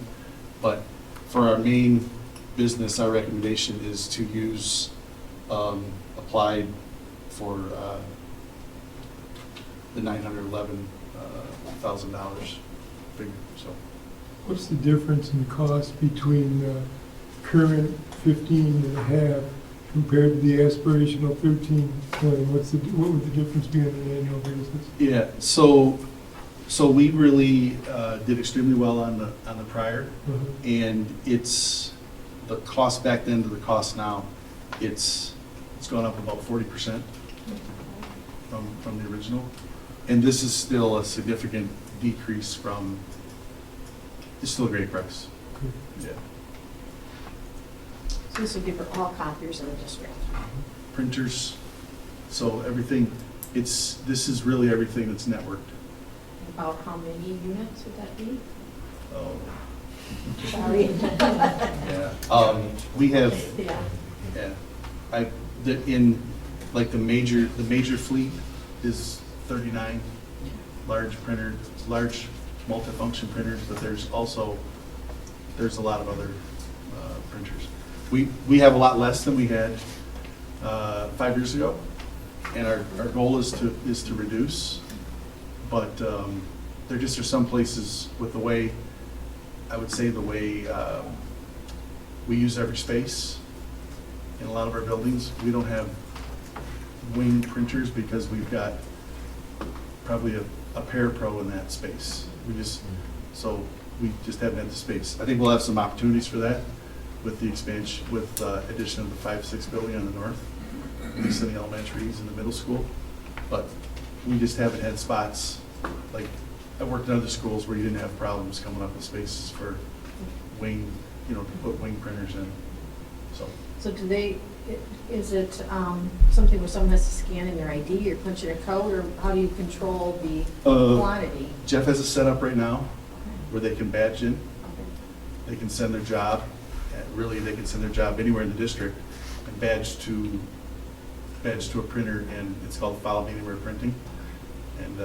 But for our main business, our recommendation is to use Applied for the $911,000 figure. So, What's the difference in cost between the current 15.5 compared to the aspirational 13 million? What would the difference be on an annual basis? yeah, so we really did extremely well on the prior, and it's the cost back then to the cost now. It's gone up about 40% from the original, and this is still a significant decrease from. It's still a great price. Yeah. So this would be for all copiers in the district? Printers, so everything. This is really everything that's networked. About how many units would that be? Oh. Sorry. Yeah. We have. Yeah. In like the major fleet is 39 large printers, large multifunction printers, but there's a lot of other printers. We have a lot less than we had 5 years ago, and our goal is to reduce. But there just are some places with the way, I would say the way we use every space in a lot of our buildings. We don't have wing printers because we've got probably a Parapro in that space. We just haven't had the space. I think we'll have some opportunities for that with the expansion, with addition of the 5-6 building on the north, at least in the elementaries and the middle school. But we just haven't had spots, like I worked in other schools where you didn't have problems coming up with spaces for wing, to put wing printers in. So is it something where someone has to scan in their ID or punch in a code, or how do you control the quantity? Jeff has a setup right now where they can badge in. They can send their job, really they can send their job anywhere in the district and badge to a printer, and it's called Follow Me Anywhere Printing. And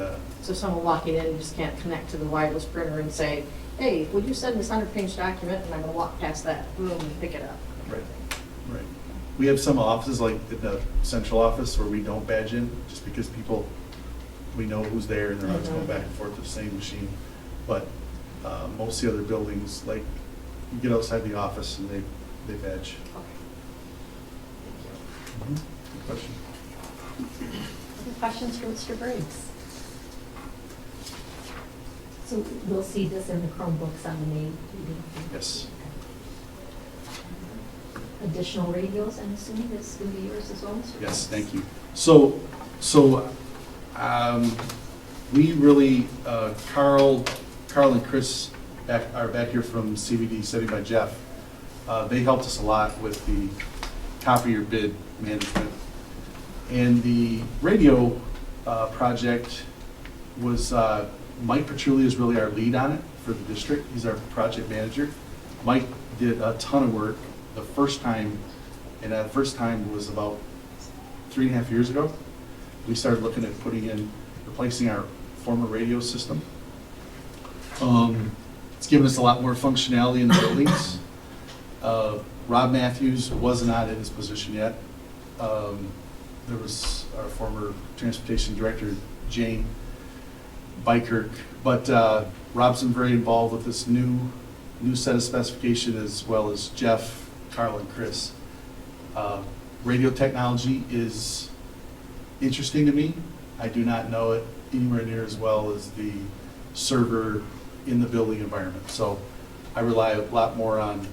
So someone walking in just can't connect to the wireless printer and say, hey, would you send this 100-page document, and I'm going to walk past that room and pick it up. Right. We have some offices, like in the central office, where we don't badge in, just because we know who's there, and they're always going back and forth to the same machine. But most of the other buildings, like, you get outside the office and they badge. Good question. Other questions for Mr. Briggs? So we'll see this in the Chromebooks on the main TV? Yes. Additional radios, I'm assuming, is going to be yours as well, Mr. Yes, thank you. So we really, Carl and Chris are back here from CVD, studied by Jeff. They helped us a lot with the Copier Bid management. And the radio project was, Mike Petrulia is really our lead on it for the district. He's our project manager. Mike did a ton of work the first time And the first time was about 3.5 years ago. We started looking at replacing our former radio system. It's given us a lot more functionality in the buildings. Rob Matthews was not in his position yet. There was our former transportation director, Jane Bykirk. But Rob's been very involved with this new set of specification, as well as Jeff, Carl, and Chris. Radio technology is interesting to me. I do not know it anywhere near as well as the server in the building environment. So I rely a lot more on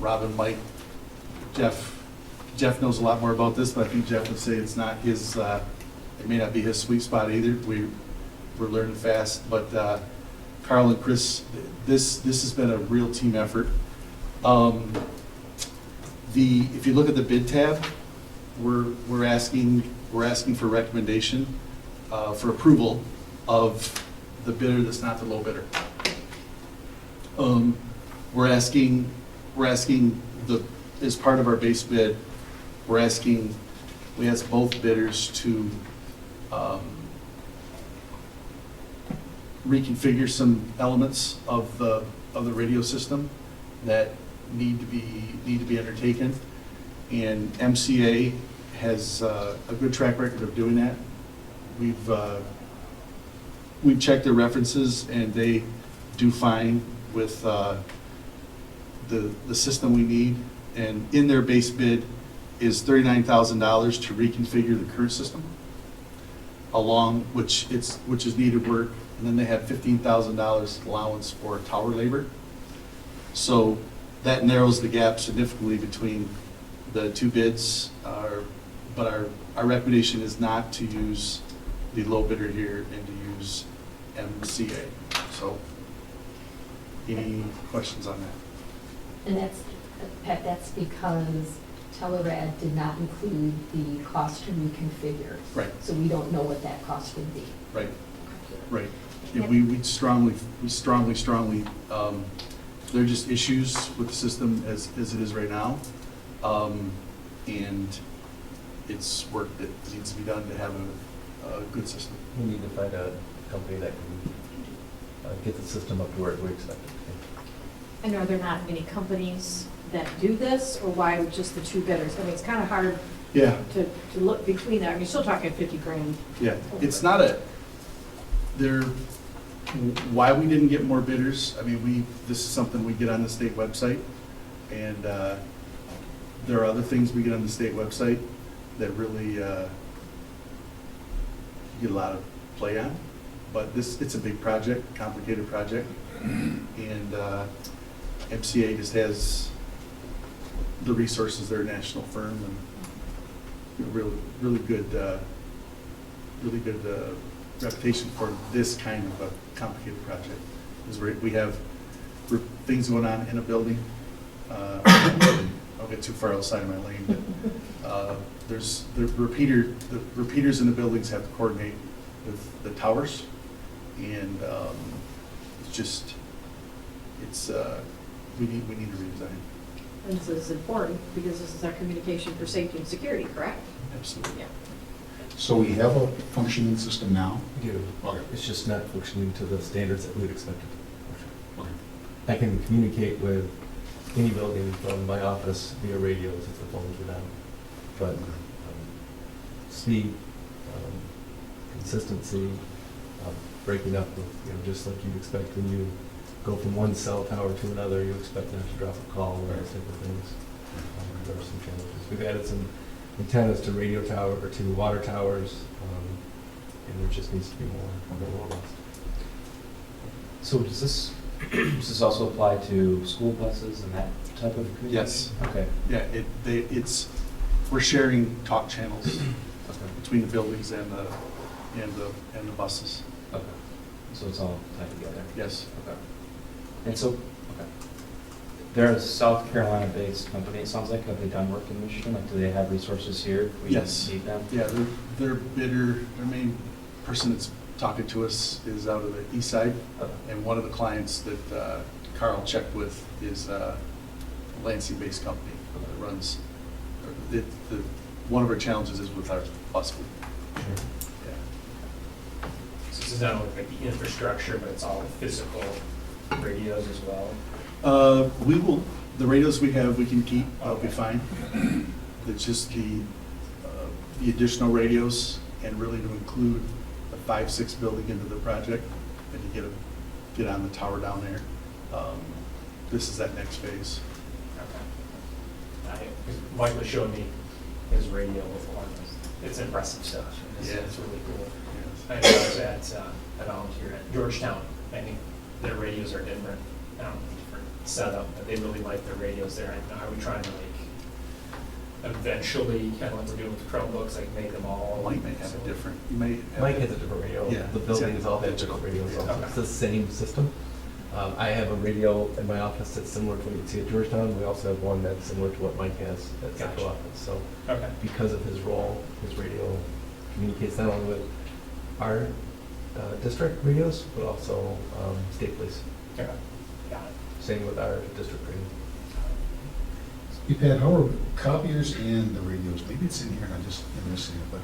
Rob and Mike. Jeff knows a lot more about this, but I think Jeff would say it's not his, it may not be his sweet spot either. We're learning fast, but Carl and Chris, this has been a real team effort. If you look at the bid tab, we're asking for recommendation for approval of the bidder that's not the low bidder. We're asking as part of our base bid, we ask both bidders to reconfigure some elements of the radio system that need to be undertaken. And MCA has a good track record of doing that. We've checked their references, and they do fine with the system we need. And in their base bid is $39,000 to reconfigure the current system, which is needed work. And then they have $15,000 allowance for tower labor. So that narrows the gap significantly between the two bids. But our recommendation is not to use the low bidder here and to use MCA. So any questions on that? And Pat, that's because Telerad did not include the cost to reconfigure. Right. So we don't know what that cost would be. Right. Right. Yeah, we strongly, there are just issues with the system as it is right now. And it's work that needs to be done to have a good system. We need to find a company that can get the system up to where we expect it to be. And are there not many companies that do this, or why just the two bidders? I mean, it's kind of hard Yeah. to look between that. I mean, you're still talking 50 grand. Yeah, it's not why we didn't get more bidders, I mean, this is something we get on the state website, and there are other things we get on the state website that really get a lot of play on, but it's a big project, complicated project, and MCA just has the resources. They're a national firm, and really good reputation for this kind of a complicated project. Because we have things going on in a building. I'll get too far outside of my lane, but the repeaters in the buildings have to coordinate with the towers, and we need to redesign. And this is important because this is our communication for safety and security, correct? Absolutely. Yeah. So we have a functioning system now? We do. Okay. It's just not functioning to the standards that we'd expect it to. Okay. I can communicate with any building from my office via radios if the phones are down. But speed, consistency, breaking up with, just like you'd expect when you go from one cell tower to another, you expect them to drop a call or those type of things. There are some challenges. We've added some antennas to radio tower or to water towers, and there just needs to be more robust. So does this also apply to school buses and that type of communication? Yes. Okay. Yeah, we're sharing talk channels between the buildings and the buses. Okay. So it's all tied together? Yes. Okay. And so, they're a South Carolina-based company, it sounds like. Have they done work in Michigan? Like, do they have resources here if we Yes. need them? Yeah, their main person that's talking to us is out of the east side. Okay. And one of the clients that Carl checked with is Lansing-based company that runs, one of our challenges is with our bus fleet. Yeah. So this is not only like the infrastructure, but it's all the physical radios as well? The radios we have, we can keep, that'll be fine. It's just the additional radios, and really to include the 5-6 building into the project, and to get on the tower down there. This is that next phase. Okay. Mike was showing me his radio before. It's impressive stuff. It's really cool. I know I was at a volunteer at Georgetown. I think their radios are different. I don't know, different setup, but they really like their radios there. Are we trying to eventually, kind of like we're doing with the Chromebooks, like make them all? Mike may have a different, you may have. Mike has a different radio. Yeah. The buildings all have different radios. Also. It's the same system. I have a radio in my office that's similar to what you'd see at Georgetown. We also have one that's similar to what Mike has at Central Office. So because of his role, his radio communicates not only with our district radios, but also state police. Okay. Got it. Same with our district radio. Hey Pat, how are copiers and the radios, maybe it's in here and I just am missing it, but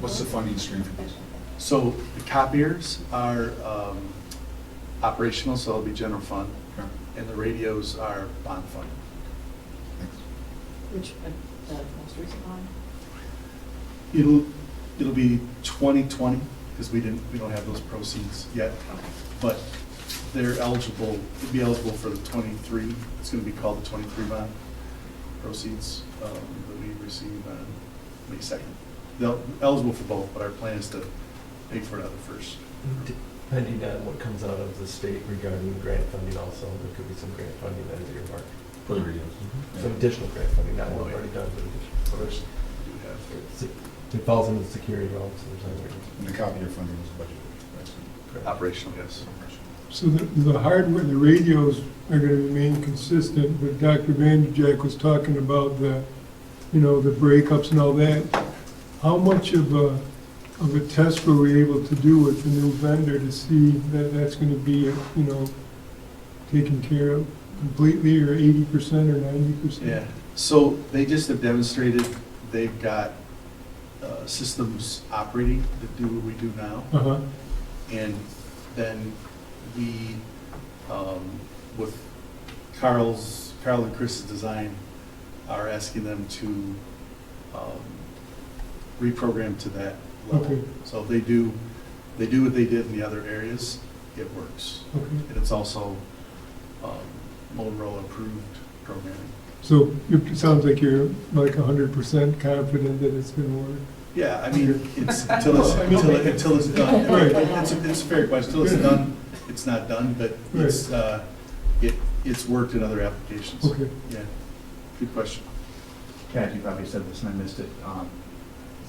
what's the funding stream for these? So the copiers are operational, so they'll be general fund, and the radios are bond fund. Which, the most recent one? It'll be 2020, because we don't have those proceeds yet, but they'll be eligible for the 23, it's gonna be called the 23 bond proceeds that we receive on May 2nd. They're eligible for both, but our plan is to pay for it out of the first. Depending on what comes out of the state regarding grant funding also, there could be some grant funding that is earmarked for the radios. Some additional grant funding, not what we've already done, but additional. It falls into the security realm, so there's other. And the copier funding is budgeted. Operational, yes. So the hardware, the radios are going to remain consistent, but Dr. Vanderjack was talking about the breakups and all that. How much of a test were we able to do with the new vendor to see that that's going to be, taken care of completely, or 80% or 90%? Yeah, so they just have demonstrated they've got systems operating that do what we do now. Uh-huh. And then we, with Carl and Chris's design, are asking them to reprogram to that level. Okay. So if they do what they did in the other areas, it works. Okay. And it's also Motorola approved programming. So it sounds like you're like 100% confident that it's going to work. Yeah, I mean, it's until it's done. Right. It's a fair question. Until it's done, it's not done, but it's worked in other applications. Okay. Yeah, good question. Pat, you probably said this and I missed it.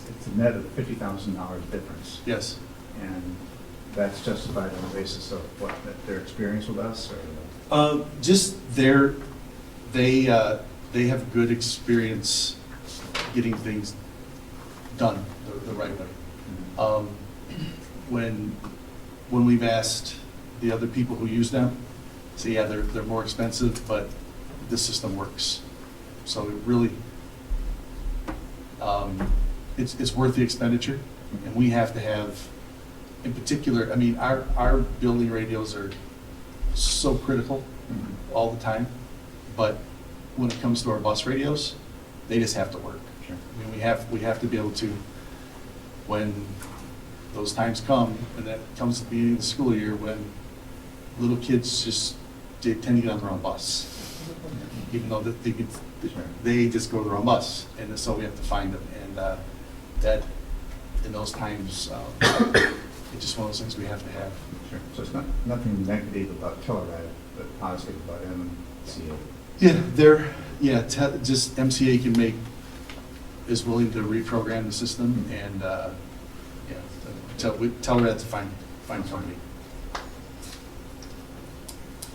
It's a net of $50,000 difference. Yes. And that's justified on the basis of what, their experience with us, or? Just they have good experience getting things done the right way. When we've asked the other people who use them, say, yeah, they're more expensive, but the system works. So it really, it's worth the expenditure, and we have to have, in particular, I mean, our building radios are so critical all the time, but when it comes to our bus radios, they just have to work. Sure. I mean, we have to be able to, when those times come, and that comes at the beginning of the school year, when little kids just tend to get on the wrong bus, even though they just go to the wrong bus, and so we have to find them, and that in those times, it's just one of those things we have to have. Sure. So it's nothing negative about Telluride, but positive about MCA. Yeah, just MCA is willing to reprogram the system, and tell her that to find somebody.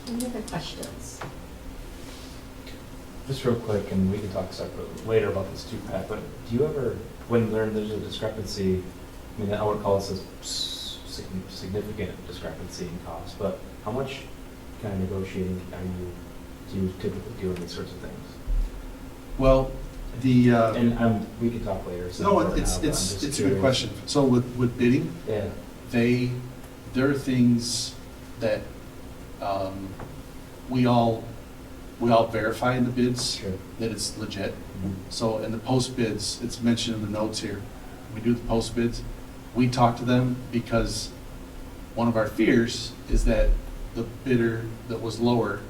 Any other questions? Just real quick, and we can talk separately later about this too, Pat, but do you ever, when there's a discrepancy, I mean, I wouldn't call this a significant discrepancy in cost, but how much kind of negotiating are you do you typically do in these sorts of things? Well, the, And we can talk later. so no, for now, but I'm it's just a good curious. question. So with bidding, Yeah, there are things that we all verify in the bids sure. that it's legit. Mhm. So in the post bids, it's mentioned in the notes here, we do the post bids, we talk to them because one of our fears is that the bidder that was lower,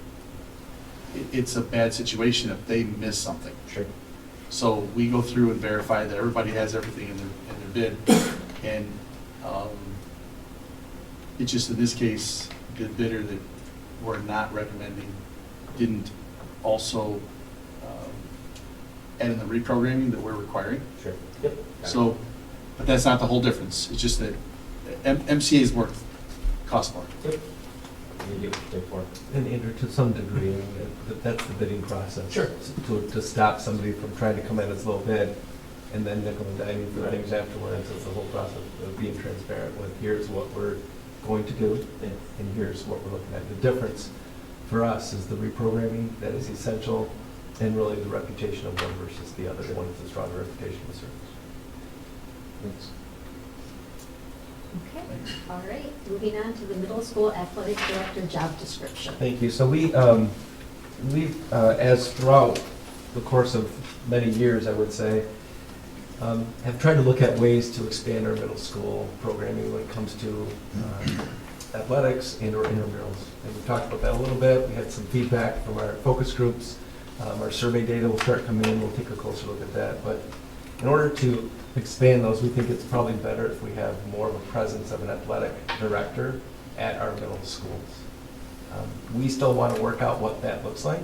it's a bad situation if they miss something. Sure. So we go through and verify that everybody has everything in their bid. And it's just in this case, the bidder that we're not recommending didn't also add in the reprogramming that we're requiring. Sure. Yep. Got it. So, but that's not the whole difference. It's just that MCA's work costs more. Yep. You get what you pay for. And Andrew, to some degree, I mean, that's the bidding process. Sure. To stop somebody from trying to come in as low bid and then nickel and diming for things afterwards. It's the whole process of being transparent with, here's what we're going to do, and here's what we're looking at. The difference for us is the reprogramming that is essential, and really the reputation of one versus the other. One is a stronger reputation of service. Thanks. Okay, all right, moving on to the middle school athletic director job description. Thank you. So we've, as throughout the course of many years, I would say, have tried to look at ways to expand our middle school programming when it comes to athletics and or intramurals. And we talked about that a little bit. We had some feedback from our focus groups. Our survey data will start coming in. We'll take a closer look at that. But in order to expand those, we think it's probably better if we have more of a presence of an athletic director at our middle schools. We still want to work out what that looks like.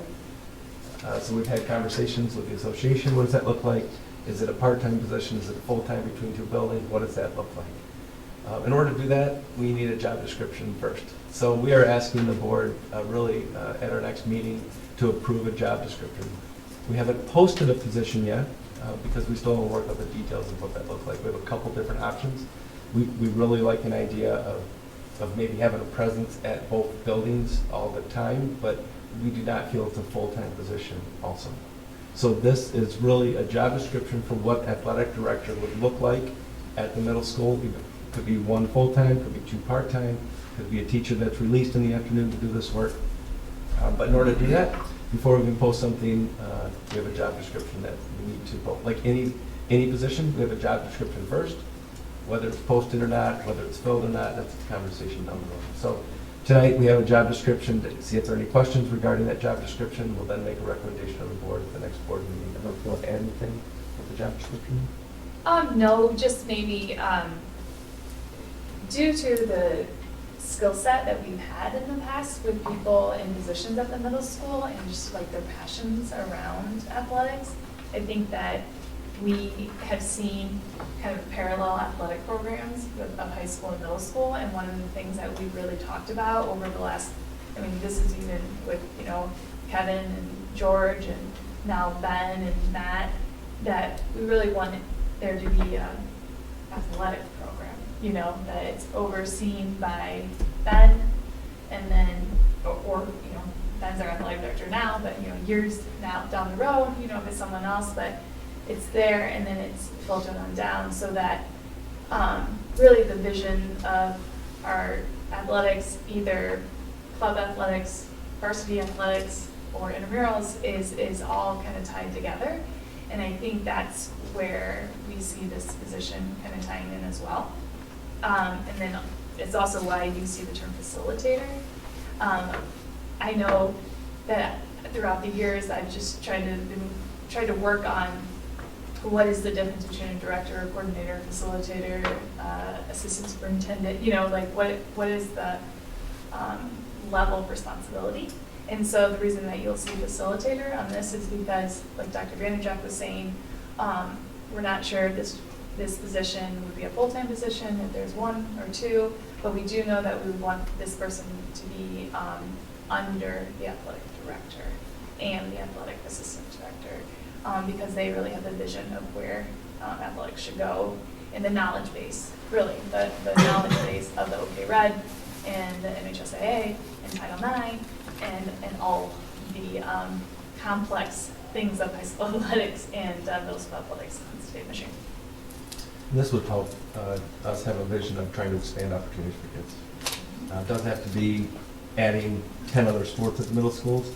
So we've had conversations with the association. What does that look like? Is it a part-time position? Is it a full-time between two buildings? What does that look like? In order to do that, we need a job description first. So we are asking the board really at our next meeting to approve a job description. We haven't posted a position yet because we still don't work out the details of what that looks like. We have a couple different options. We really like an idea of maybe having a presence at both buildings all the time, but we do not feel it's a full-time position also. So this is really a job description for what athletic director would look like at the middle school. It could be one full-time, could be two part-time, could be a teacher that's released in the afternoon to do this work. But in order to do that, before we can post something, we have a job description that we need to post. Like any position, we have a job description first. Whether it's posted or not, whether it's filled or not, that's a conversation down the road. So tonight, we have a job description to see if there are any questions regarding that job description. We'll then make a recommendation to the board at the next board meeting. I don't know if you want to add anything with the job description? No, just maybe, due to the skill set that we've had in the past with people in positions at the middle school and just like their passions around athletics, I think that we have seen kind of parallel athletic programs of high school and middle school, and one of the things that we really talked about over the last, I mean, this is even with, you know, Kevin and George and now Ben and Matt, that we really want there to be an athletic program, you know, that it's overseen by Ben, and then, or you know, Ben's our athletic director now, but, you know, years now down the road, you know, if it's someone else, but it's there, and then it's filtered on down, so that really the vision of our athletics, either club athletics, varsity athletics, or intramurals is all kind of tied together. And I think that's where we see this position kind of tying in as well. And then it's also why you see the term facilitator. I know that throughout the years, I've just tried to work on what is the difference between a director, coordinator, facilitator, assistant superintendent, you know, like what is the level of responsibility. And so the reason that you'll see facilitator on this is because, like Dr. Vanderjack was saying, we're not sure if this position would be a full-time position, if there's one or two, but we do know that we would want this person to be under the athletic director and the athletic assistant director, because they really have the vision of where athletics should go in the knowledge base, really, the knowledge base of the OK Red and the MHSAA and Title IX and all the the complex things of high school athletics and middle school athletics in the state of Michigan. This would help us have a vision of trying to expand opportunities for kids. It doesn't have to be adding 10 other sports at the middle schools,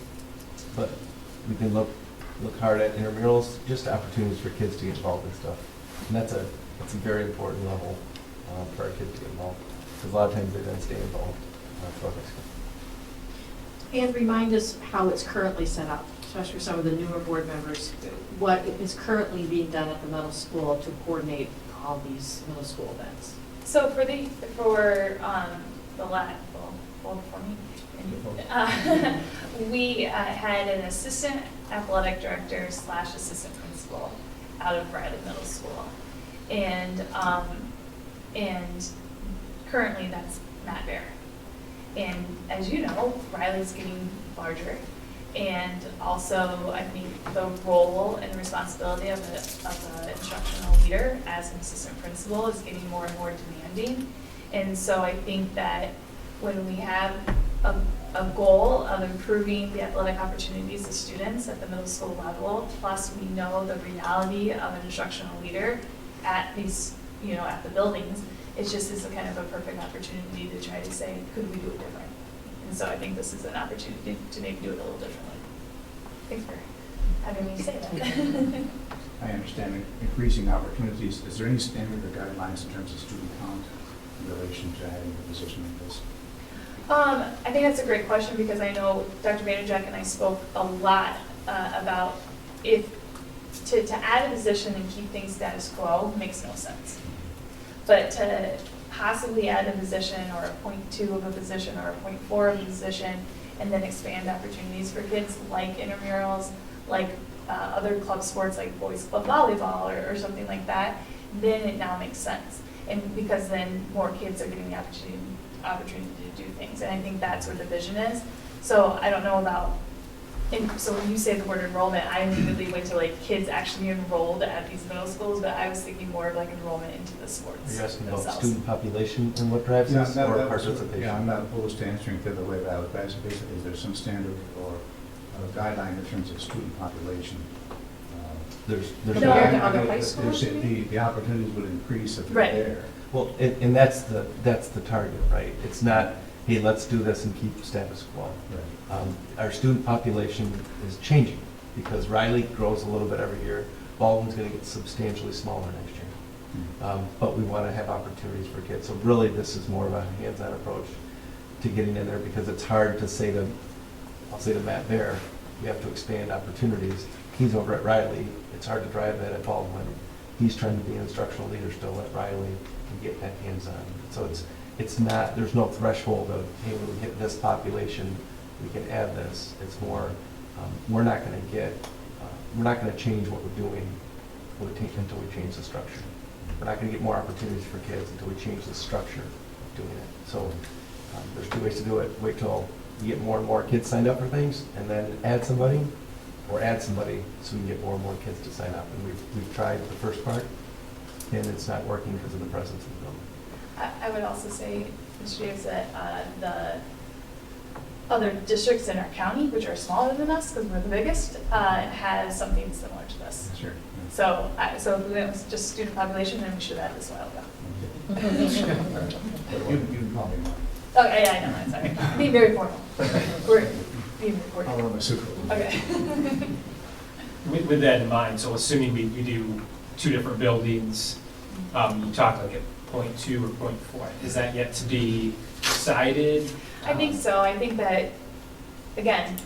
but we can look hard at intramurals, just opportunities for kids to get involved in stuff. And that's a very important level for our kids to get involved, because a lot of times they then stay involved throughout high school. And remind us how it's currently set up, especially for some of the newer board members, what is currently being done at the middle school to coordinate all these middle school events. So for the lab, well, for me, we had an assistant athletic director / assistant principal out of Riley Middle School, and currently that's Matt Bear. And as you know, Riley's getting larger, and also I think the role and responsibility of an instructional leader as an assistant principal is getting more and more demanding. And so I think that when we have a goal of improving the athletic opportunities of students at the middle school level, plus we know the reality of an instructional leader at these, at the buildings, it's a kind of a perfect opportunity to try to say, could we do it different? And so I think this is an opportunity to maybe do it a little differently. Thanks for having me say that. I understand increasing opportunities. Is there any standard or guidelines in terms of student count in relation to having a position like this? I think that's a great question, because I know Dr. Vanderjack and I spoke a lot about if to add a position and keep things status quo makes no sense. But to possibly add a position or a 0.2 of a position or a 0.4 of a position and then expand opportunities for kids like intramurals, like other club sports like boys club volleyball or something like that, then it now makes sense. And because then more kids are getting the opportunity to do things. And I think that's where the vision is. So I don't know about, so when you say the word enrollment, I immediately went to like kids actually enrolled at these middle schools, but I was thinking more of like enrollment into the sports. Are you asking about themselves. student population and what drives Yeah, this, that or was- participation? Yeah, I'm not opposed to answering the other way, but I was basically, is there some standard or guideline in terms of student population? There's No. not. Compared to other high schools, you mean? The opportunities would increase if they're Right. there. Well, and that's the target, right? It's not, hey, let's do this and keep status quo. Right. Our student population is changing because Riley grows a little bit every year. Baldwin's going to get substantially smaller next year. But we want to have opportunities for kids. So really, this is more of a hands-on approach to getting in there, because it's hard to say to, I'll say to Matt Bear, we have to expand opportunities. He's over at Riley. It's hard to drive that at Baldwin. He's trying to be an instructional leader still at Riley and get that hands-on. So it's not, there's no threshold of, hey, when we hit this population, we can add this. It's more, we're not going to change what we're doing until we change the structure. We're not going to get more opportunities for kids until we change the structure of doing it. So there's two ways to do it. Wait till you get more and more kids signed up for things, and then add somebody, or add somebody so we can get more and more kids to sign up. And we've tried the first part, and it's not working because of the presence of the building. I would also say, Mr. Davis, that the other districts in our county, which are smaller than us because we're the biggest, has something similar to this. Sure. So if we went with just student population, then we should have had this a while ago. You can call me Mark. Okay, yeah, I know, I'm sorry. Be very formal. We're being recorded. I'll run my suit. Okay. With that in mind, so assuming we do two different buildings, you talked like at 0.2 or 0.4, is that yet to be decided? I think so. I think that, again,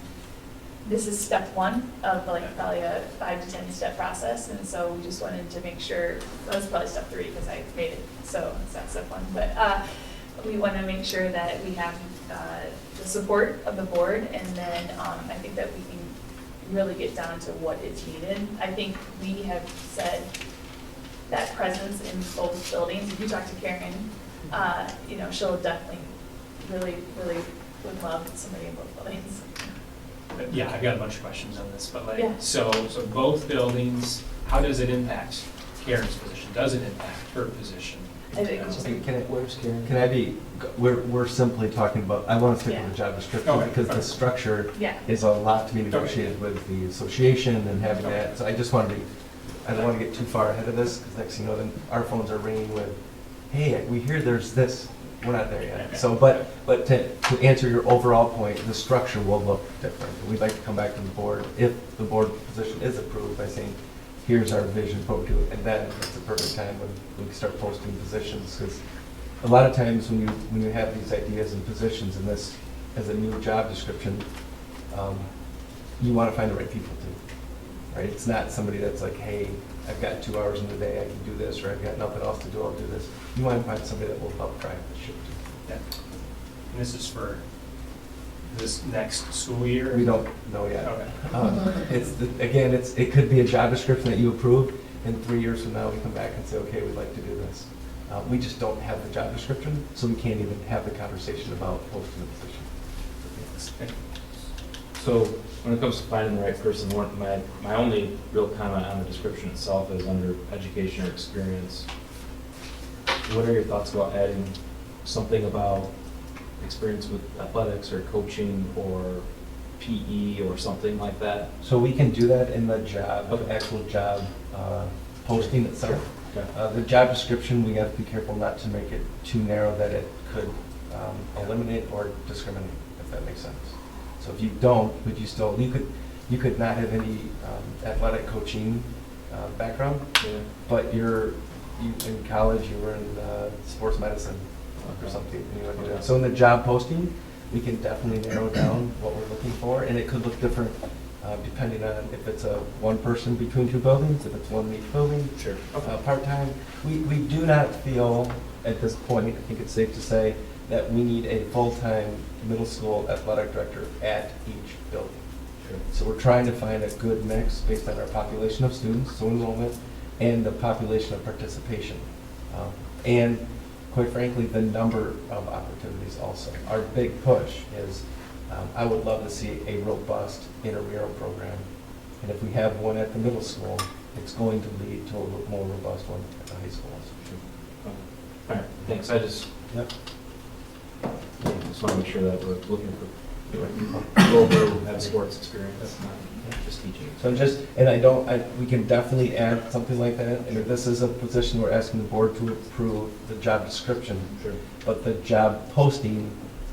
this is step one of like probably a 5 to 10 step process, and so we just wanted to make sure, that was probably step 3 because I made it, so it's not step 1, but we want to make sure that we have the support of the board, and then I think that we can really get down to what is needed. I think we have said that presence in both buildings. If you talk to Karen, she'll definitely really would love somebody in both buildings. Yeah, I've got a bunch of questions on this, but Yeah. so both buildings, how does it impact Karen's position? Does it impact her position? I think Can I be, we're simply talking about, I want to stick with the job description Okay. because the structure Yeah. is a lot to be negotiated with the association and having that. So I just want to be, I don't want to get too far ahead of this because next thing you know, then our phones are ringing with, hey, we hear there's this. We're not there yet. So, but to answer your overall point, the structure will look different. We'd like to come back to the board if the board position is approved by saying, here's our vision for what we do, and then it's a perfect time when we can start posting positions, because a lot of times when you have these ideas and positions in this as a new job description, you want to find the right people too, right? It's not somebody that's like, hey, I've got 2 hours in the day, I can do this, or I've got nothing else to do, I'll do this. You want to find somebody that will help drive the ship too. Yeah. And this is for this next school year? We don't know yet. Okay. It could be a job description that you approve, and 3 years from now, we come back and say, okay, we'd like to do this. We just don't have the job description, so we can't even have the conversation about posting the position. So when it comes to finding the right person, my only real comment on the description itself is under education or experience. What are your thoughts about adding something about experience with athletics or coaching or PE or something like that? So we can do that in the job, Okay. actual job posting itself. Okay. The job description, we have to be careful not to make it too narrow that it could eliminate or discriminate, if that makes sense. So if you don't, but you could not have any athletic coaching background, Yeah. but you in college, you were in sports medicine or something. You know, Okay. so in the job posting, we can definitely narrow down what we're looking for, and it could look different depending on if it's a one person between two buildings, if it's one in each building, Sure. part-time. We do not feel at this point, I think it's safe to say, that we need a full-time middle school athletic director at each building. Sure. So we're trying to find a good mix based on our population of students, so enrollment, and the population of participation. And quite frankly, the number of opportunities also. Our big push is, I would love to see a robust intramural program. And if we have one at the middle school, it's going to lead to a more robust one at the high school. Okay. All right, thanks. I just Yep. want to make sure that we're looking for the right people who have sports experience, not just teaching. So we can definitely add something like that. And if this is a position, we're asking the board to approve the job description. Sure. But the job posting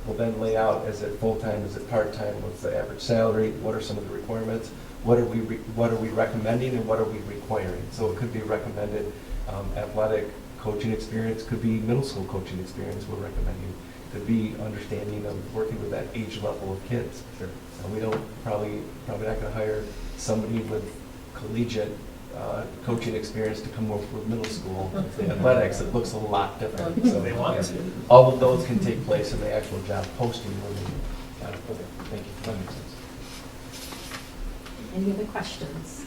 will then lay out, is it full-time, is it part-time, what's the average salary, what are some of the requirements, what are we recommending, and what are we requiring? So it could be recommended athletic coaching experience, could be middle school coaching experience we're recommending, could be understanding of working with that age level of kids. Sure. We don't, probably not going to hire somebody with collegiate coaching experience to come work with middle school athletics. It looks a lot different. So They want to. all of those can take place in the actual job posting. Got it. Okay, thank you. That makes sense. Any other questions?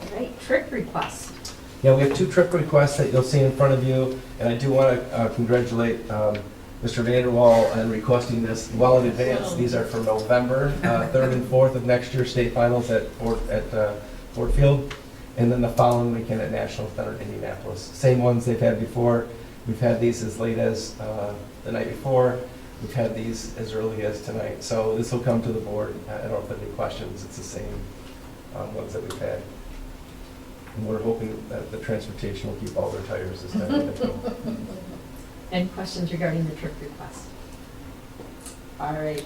All right, trip request. Yeah, we have 2 trip requests that you'll see in front of you, and I do want to congratulate Mr. Vanderwall on requesting this well in advance. These are for November 3rd and 4th of next year, state finals at Ford Field, and then the following weekend at National Center in Indianapolis. Same ones they've had before. We've had these as late as the night before. We've had these as early as tonight. So this will come to the board. I don't know if there are any questions. It's the same ones that we've had. And we're hoping that the transportation will keep all their tires this time. Any questions regarding the trip request? All right,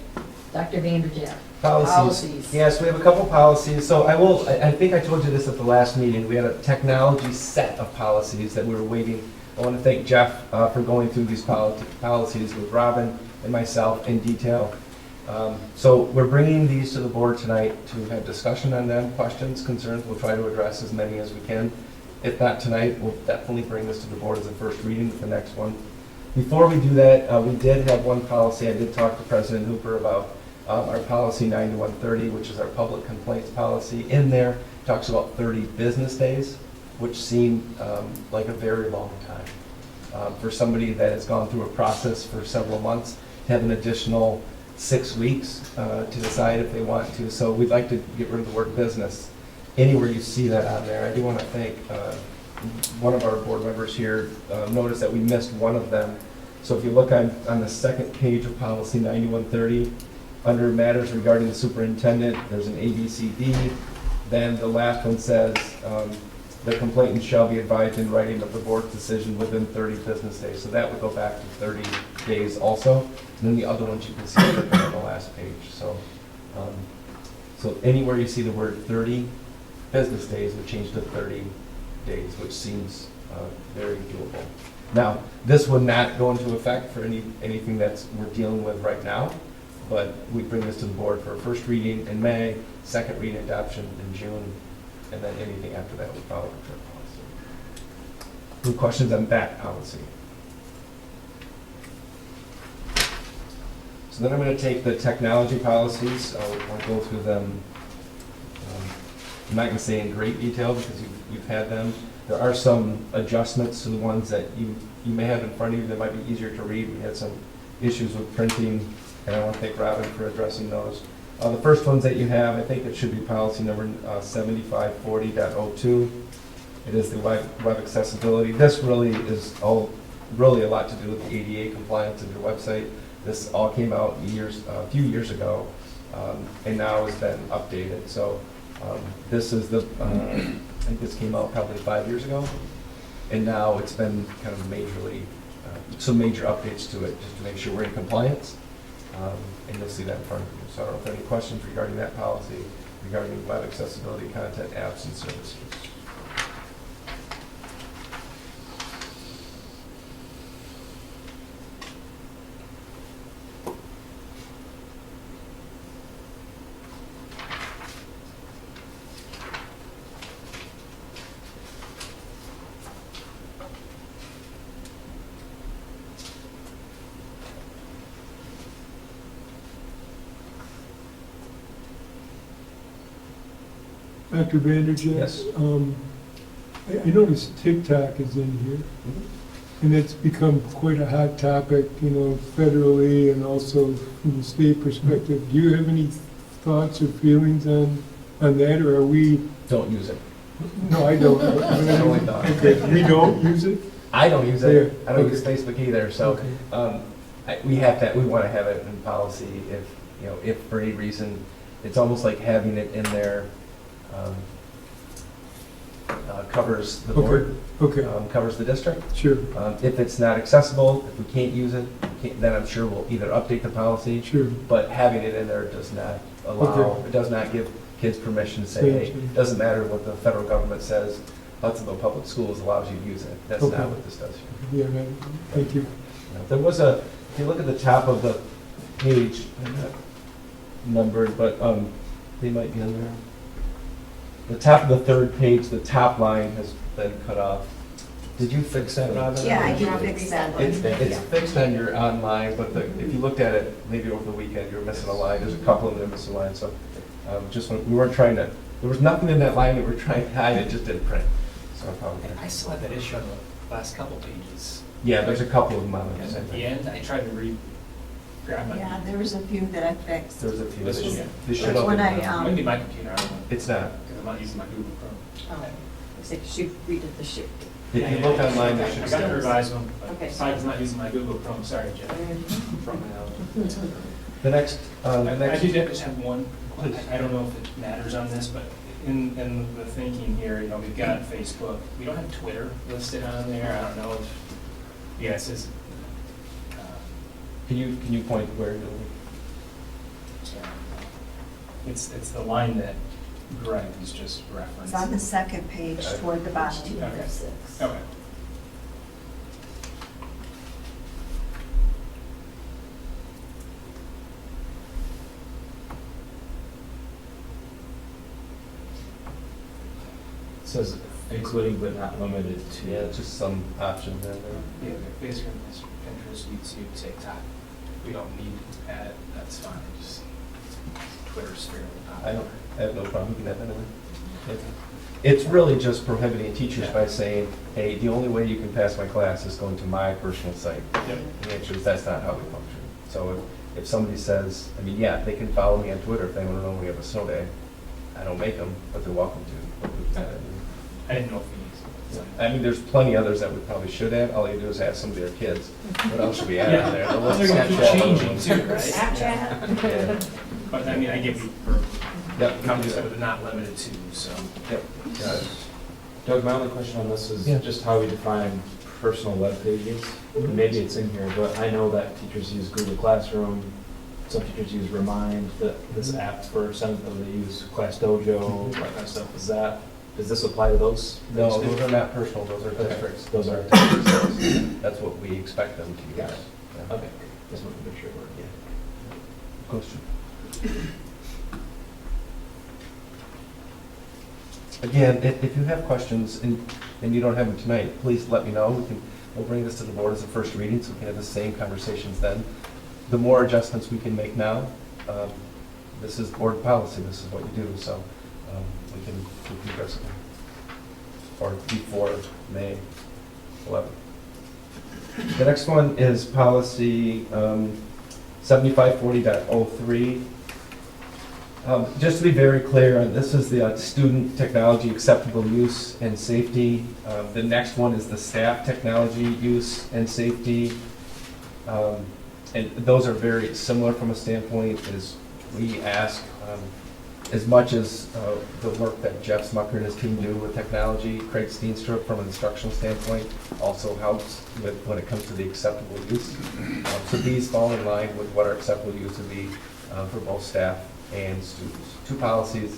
Dr. Vanderjagt. Policies. Yes, we have a couple policies. So I think I told you this at the last meeting. We had a technology set of policies that we were waiting. I want to thank Jeff for going through these policies with Robin and myself in detail. So we're bringing these to the board tonight to have discussion on them, questions, concerns. We'll try to address as many as we can. If not tonight, we'll definitely bring this to the board as a first reading at the next one. Before we do that, we did have one policy. I did talk to President Hooper about our policy 9130, which is our public complaints policy. In there, it talks about 30 business days, which seemed like a very long time. For somebody that has gone through a process for several months, to have an additional 6 weeks to decide if they want to. So we'd like to get rid of the word business. Anywhere you see that on there, I do want to thank one of our board members here noticed that we missed one of them. So if you look on the second page of policy 9130, under matters regarding the superintendent, there's an A, B, C, D. Then the last one says, the complainant shall be advised in writing of the board's decision within 30 business days. So that would go back to 30 days also. And then the other ones you can see on the last page. So, so anywhere you see the word 30 business days would change to 30 days, which seems very doable. Now, this would not go into effect for anything that's we're dealing with right now, but we bring this to the board for a first reading in May, second reading adoption in June, and then anything after that would follow the current policy. Any questions on that policy? So then I'm going to take the technology policies. I'll go through them. I'm not going to say in great detail because you've had them. There are some adjustments to the ones that you may have in front of you that might be easier to read. We had some issues with printing, and I want to thank Robin for addressing those. The first ones that you have, I think it should be policy number 7540.02. It is the web accessibility. This really is really a lot to do with the ADA compliance of your website. This all came out a few years ago, and now has been updated. So this is I think this came out probably 5 years ago, and now it's been kind of majorly, some major updates to it just to make sure we're in compliance, and you'll see that in front of you. So I don't know if there are any questions regarding that policy, regarding web accessibility, content, apps, and services. Dr. Vanderjagt? Yes. I noticed TikTok is in here, and it's become quite a hot topic, federally and also from the state perspective. Do you have any thoughts or feelings on that, or are we? Don't use it. No, I don't. Totally not. Okay, we don't use it? I don't use it. Yeah. I don't Okay. use Facebook either. So we want to have it in policy if for any reason, it's almost like having it in there covers the board, covers the district. Sure. If it's not accessible, if we can't use it, then I'm sure we'll either update the policy. Sure. But having it in there does not allow, it does not give kids permission to say, hey, it doesn't matter what the federal government says, Hudsonville Public Schools allows you to use it. That's not what this does here. Yeah, thank you. There was if you look at the top of the page, they're not numbered, but they might be on there. The top of the third page, the top line has been cut off. Did you fix that, Robin? Yeah, I did fix that. It's fixed on your online, but if you looked at it maybe over the weekend, you were missing a line. There's a couple of them missing a line, so we weren't trying to. There was nothing in that line that we're trying to hide. It just didn't print. So I apologize. I still have that issue on the last couple pages. Yeah, there's a couple of them on And it. at the end, I tried to grab my. Yeah, there was a few that I fixed. There's a few. This is- They should When have I, It might be my computer, I don't know, It's not. because I'm not using my Google Chrome. Looks like she redid the shoot. If you look online, there should I got the be. revised one, but Okay. besides not using my Google Chrome, sorry, Jeff. From now. The next, I do just have one, I don't know if it matters on this, but in the thinking here, we've got Facebook, we don't have Twitter listed on there, I don't know if, yeah, it says. Can you point where? It's the line that Greg was just It's referencing. on the second page toward the bottom. Okay. Okay. It says Including but not limited to. Yeah, just some options in there. Yeah, Facebook, Pinterest, YouTube, TikTok. We don't need that, that's fine, just Twitter's fairly popular. I have no problem, you can have anything. It's really just prohibiting teachers by saying, hey, the only way you can pass my class is going to my personal site. Yep. And make sure that's not how we function. So if somebody says, they can follow me on Twitter if they want to know when we have a snow day. I don't make them, but they're welcome to. I didn't know if we needed I mean, there's plenty others that we probably should add. All you do is ask some of their kids. What else should we add on there? Yeah. They're going to keep changing too, right? Snapchat. Yeah. But I mean, I give you for Yep. companies that are not limited to, so. Yep. Got it. Doug, my only question on this is Yeah. just how we define personal web pages. Maybe it's in here, but I know that teachers use Google Classroom, some teachers use Remind, this app for some of them, they use Class Dojo, that kind of stuff. Does this apply to those? No, things too? those are not personal, those are Okay. districts. Those are districts. That's what we expect them to use. Got it. Yeah. Okay, just want to make sure we're, Question. Again, if you have questions and you don't have them tonight, please let me know. We'll bring this to the board as a first reading, so we can have the same conversations then. The more adjustments we can make now, this is board policy, this is what you do, so we can address it. Or before May 11th. The next one is policy 7540.03. Just to be very clear, this is the student technology acceptable use and safety. The next one is the staff technology use and safety. And those are very similar from a standpoint as we ask, as much as the work that Jeff Smucker and his team do with technology, Craig Steenstrup from an instructional standpoint also helps with when it comes to the acceptable use. So these fall in line with what our acceptable use would be for both staff and students. Two policies,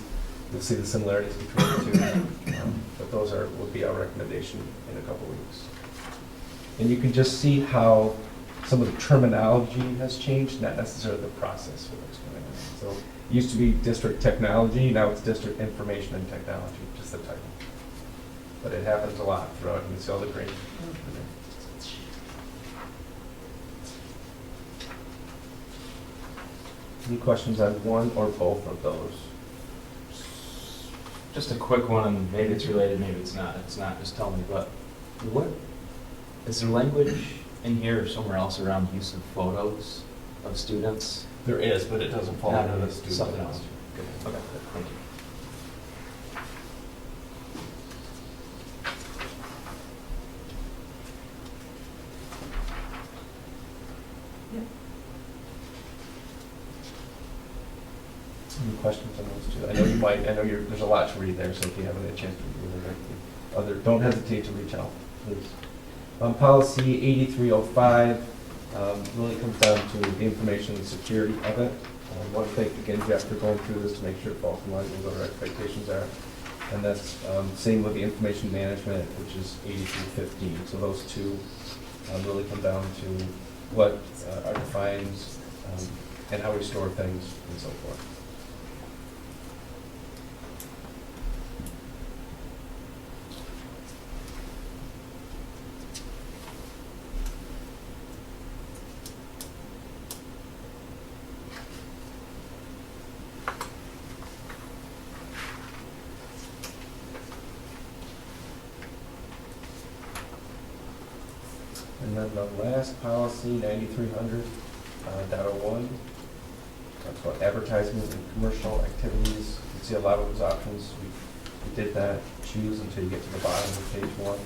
you'll see the similarities between the two, but those will be our recommendation in a couple weeks. And you can just see how some of the terminology has changed, not necessarily the process for what's going on. So it used to be district technology, now it's district information and technology, just the title. But it happens a lot throughout, you can see all the green. Any questions on one or both of those? just a quick one, and maybe it's related, maybe it's not, just tell me, but what, is there language in here or somewhere else around use of photos of students? There is, but it doesn't fall under the student. Something else. Good. Okay, thank you. Any questions on those two? I know you might, there's a lot to read there, so if you haven't had a chance to read it, don't hesitate to reach out, please. Policy 8305 really comes down to the information and security of it. I want to thank again Jeff for going through this to make sure it falls in line with what our expectations are. And that's same with the information management, which is 8315. So those two really come down to what are defined and how we store things and so forth. And then the last policy, 9300.01, talks about advertisement and commercial activities. You can see a lot of those options. We did that. Choose until you get to the bottom of page 1.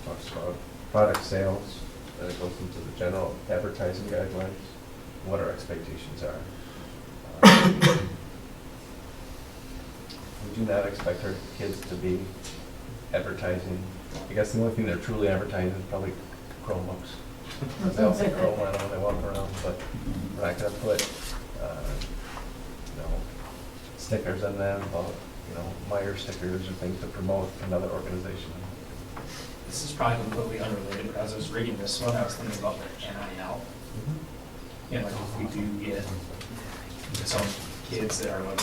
Talks about product sales. Then it goes into the general advertising guidelines, what our expectations are. We do not expect our kids to be advertising. I guess the only thing they're truly advertising is probably Chromebooks. They all say Chrome on them when they walk around, but we're not going to put, stickers on them about, Meyer stickers or things to promote another organization. This is probably completely unrelated, but as I was reading this one, I was thinking about the NIL. And like if we do get some kids that are like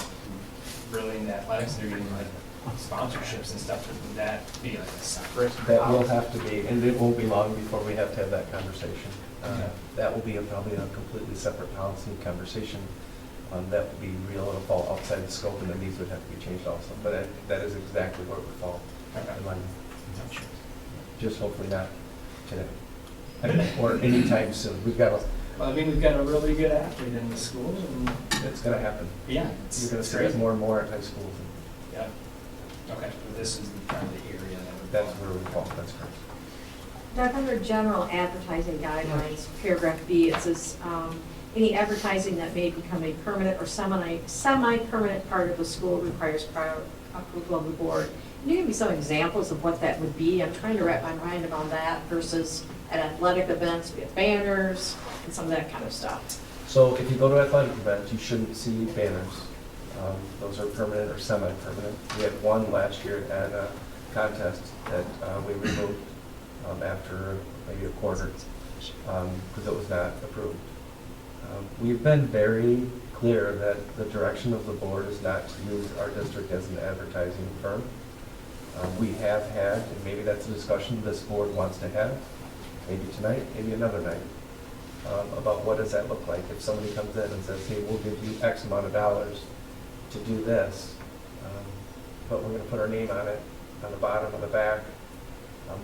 really into athletics, they're getting like sponsorships and stuff, would that be like a separate? That will have to be, and it won't be long before we have to have that conversation. Okay. That will be probably a completely separate policy conversation. That would be real, it'll fall outside the scope, and then these would have to be changed also. But that is exactly where it would fall in line. Just hopefully not today, or anytime soon. We've got we've got a really good athlete in the school, and it's going to happen. yeah, You're going to see it more and more at high schools. Yeah. Okay. this is the kind of the area that would. That's where we fall, that's correct. Doug, under general advertising guidelines, paragraph B, it says, any advertising that may become a permanent or semi-permanent part of the school requires prior approval of the board. Can you give me some examples of what that would be? I'm trying to wrap my mind around that versus at athletic events, we have banners and some of that kind of stuff. So if you go to athletic events, you shouldn't see banners. Those are permanent or semi-permanent. We had one last year at a contest that we removed after maybe a quarter because it was not approved. We've been very clear that the direction of the board is not to use our district as an advertising firm. We have had, and maybe that's a discussion this board wants to have, maybe tonight, maybe another night, about what does that look like if somebody comes in and says, hey, we'll give you X amount of dollars to do this, but we're going to put our name on it, on the bottom, on the back.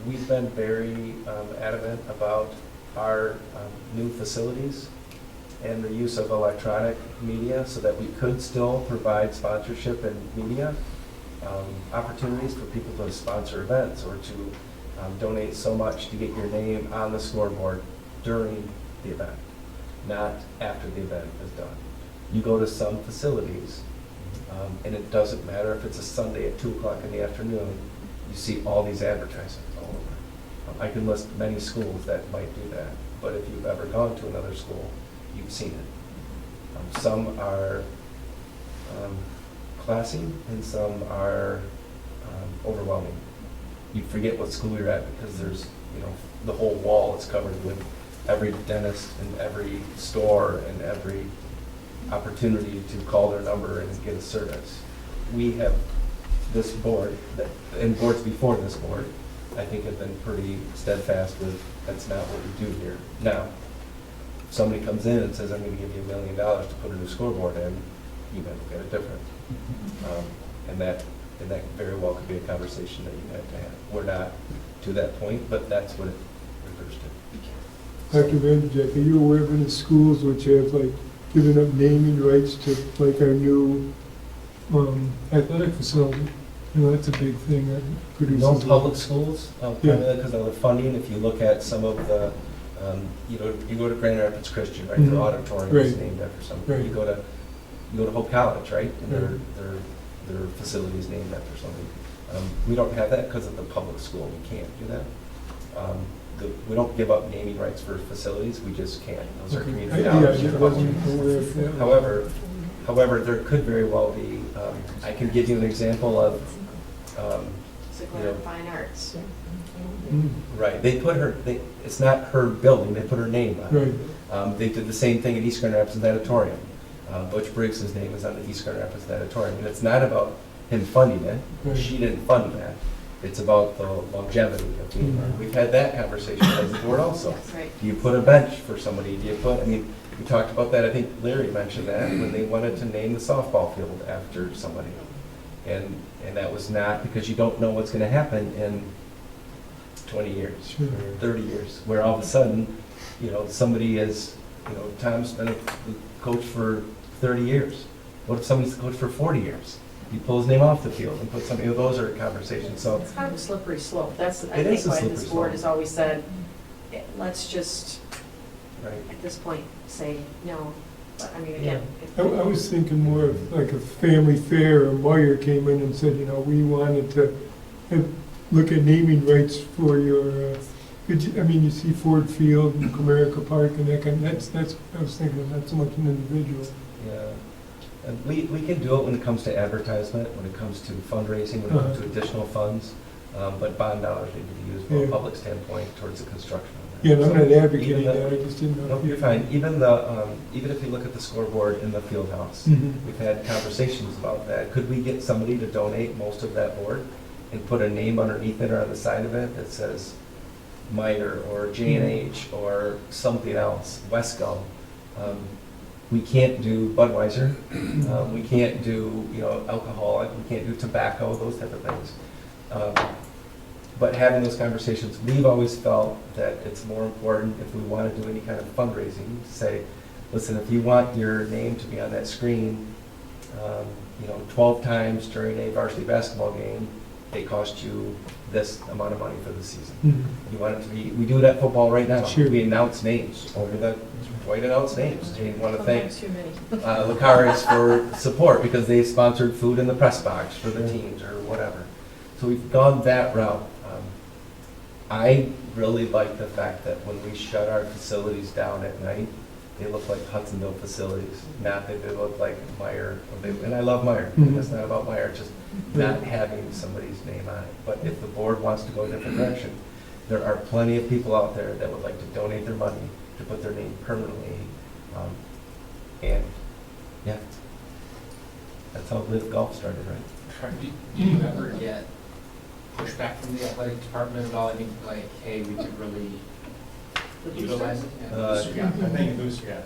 We've been very adamant about our new facilities and the use of electronic media so that we could still provide sponsorship and media opportunities for people to sponsor events or to donate so much to get your name on the scoreboard during the event, not after the event is done. You go to some facilities, and it doesn't matter if it's a Sunday at 2 o'clock in the afternoon, you see all these advertisements all over. I can list many schools that might do that, but if you've ever gone to another school, you've seen it. Some are classy and some are overwhelming. You forget what school you're at because there's, the whole wall is covered with every dentist and every store and every opportunity to call their number and get a service. We have this board, and boards before this board, I think have been pretty steadfast with that's not what we do here. Now, if somebody comes in and says, I'm going to give you $1 million to put a new scoreboard in, you might look at it different. And that very well could be a conversation that you have to have. We're not to that point, but that's what it refers to. Dr. Vanderjack, are you aware of any schools which have given up naming rights to our new athletic facility? That's a big thing that produces. No public schools, primarily because of the funding. If you look at some of the, you go to Grand Rapids Christian, right? The auditorium is named after something. Right. You go to Hope College, right? And their facility is named after something. We don't have that because of the public school. We can't do that. We don't give up naming rights for facilities. We just can't. Those are community knowledge. However, there could very well be. I can give you an example of. Fine arts. Right. They put her. It's not her building. They put her name on it. Right. They did the same thing at East Grand Rapids Auditorium. Butch Briggs' name is on the East Grand Rapids Auditorium, and it's not about him funding it. Right. She didn't fund that. It's about the longevity of being there. We've had that conversation as a board also. Yes, right. Do you put a bench for somebody? Do you put? We talked about that. I think Larry mentioned that when they wanted to name the softball field after somebody, and that was not because you don't know what's going to happen in 20 years, Sure. 30 years, where all of a sudden, somebody is, Tom's been a coach for 30 years. What if somebody's a coach for 40 years? You pull his name off the field and put something, those are conversations, so. It's kind of a slippery slope. That's, I It think, is a why slippery this board slope. has always said, let's just, Right. at this point, say no. But again. I was thinking more of a family fair, or Meyer came in and said, we wanted to look at naming rights for your, you see Ford Field and Comerica Park and that kind of, that's, I was thinking, not so much an individual. Yeah. And we can do it when it comes to advertisement, when it comes to fundraising, when it comes to additional funds, but bond dollars need to be used from a public standpoint towards the construction of that. Yeah, and I'm not So advocating even that, I just didn't know. No, you're fine. Even if you look at the scoreboard in the field house, we've had conversations about that. Could we get somebody to donate most of that board and put a name underneath it or on the side of it that says Meyer or J&H or something else, Wesco? We can't do Budweiser. We can't do alcohol. We can't do tobacco. Those type of things. But having those conversations, we've always felt that it's more important if we want to do any kind of fundraising to say, listen, if you want your name to be on that screen, 12 times during a varsity basketball game, they cost you this amount of money for the season. Mhm. You want it to be, we do it at football right now. Sure. We announce names over the, Dwight announced names. We want to thank Sometimes too many. Lucaris for support because they sponsored food in the press box for the teams or whatever. So we've gone that route. I really like the fact that when we shut our facilities down at night, they look like Hudsonville facilities, not that they look like Meyer. And I love Meyer. Mhm. It's not about Meyer, just not having somebody's name on it. But if the board wants to go a different direction, there are plenty of people out there that would like to donate their money to put their name permanently. And, yeah, that's how Live Golf started, right? Do you ever get pushback from the athletic department at all? I mean, like, hey, we could really utilize it? Yeah. I think a booster,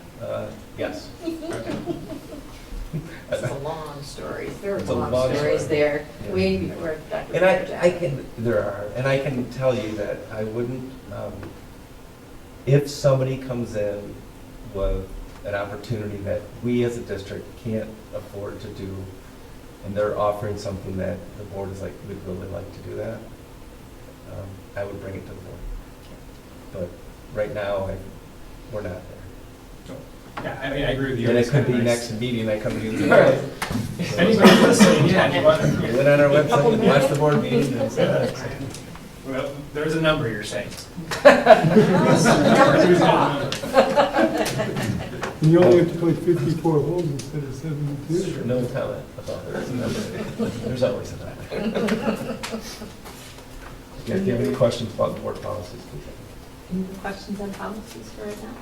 Yes. Okay. It's a long story. There are It's a long long stories story. there, Yeah. way before Dr. And I Jackson. can, there are, and I can tell you that I wouldn't, if somebody comes in with an opportunity that we as a district can't afford to do, and they're offering something that the board is like, we'd really like to do that, I would bring it to the board. But right now, we're not there. Yeah, I mean, I agree with you. And it It's could be kinda nice. next meeting, I come to you. Right. Anybody's listening, yeah, you want to. Went on our website and watched the board meeting and said, Well, there's a number you're saying. And you only have to play 54 holes instead of 72. no comment about there's a number. There's always a number. Yeah, if you have any questions about the board policies, please. Any questions on policies for right now?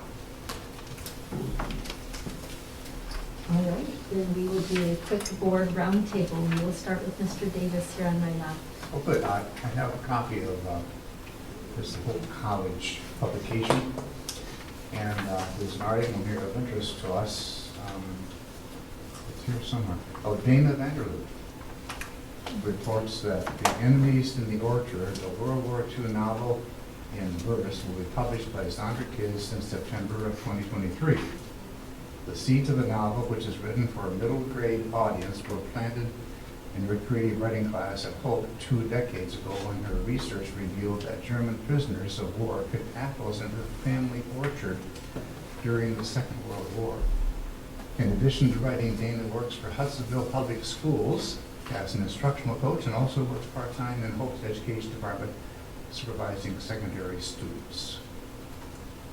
All right, then we will do a quick board roundtable. We will start with Mr. Davis here on my left. Oh, good. I have a copy of this whole college publication, and there's an article here of interest to us. It's here somewhere. Oh, Dana Vanderloop reports that The Enemies in the Orchard, a World War II novel in verse, will be published by Sandra Kids in September of 2023. The seeds of the novel, which is written for a middle grade audience, were planted in her creative writing class at Hope 2 decades ago when her research revealed that German prisoners of war picked apples in her family orchard during the Second World War. In addition to writing, Dana works for Hudsonville Public Schools as an instructional coach and also works part-time in Hope's education department supervising secondary students.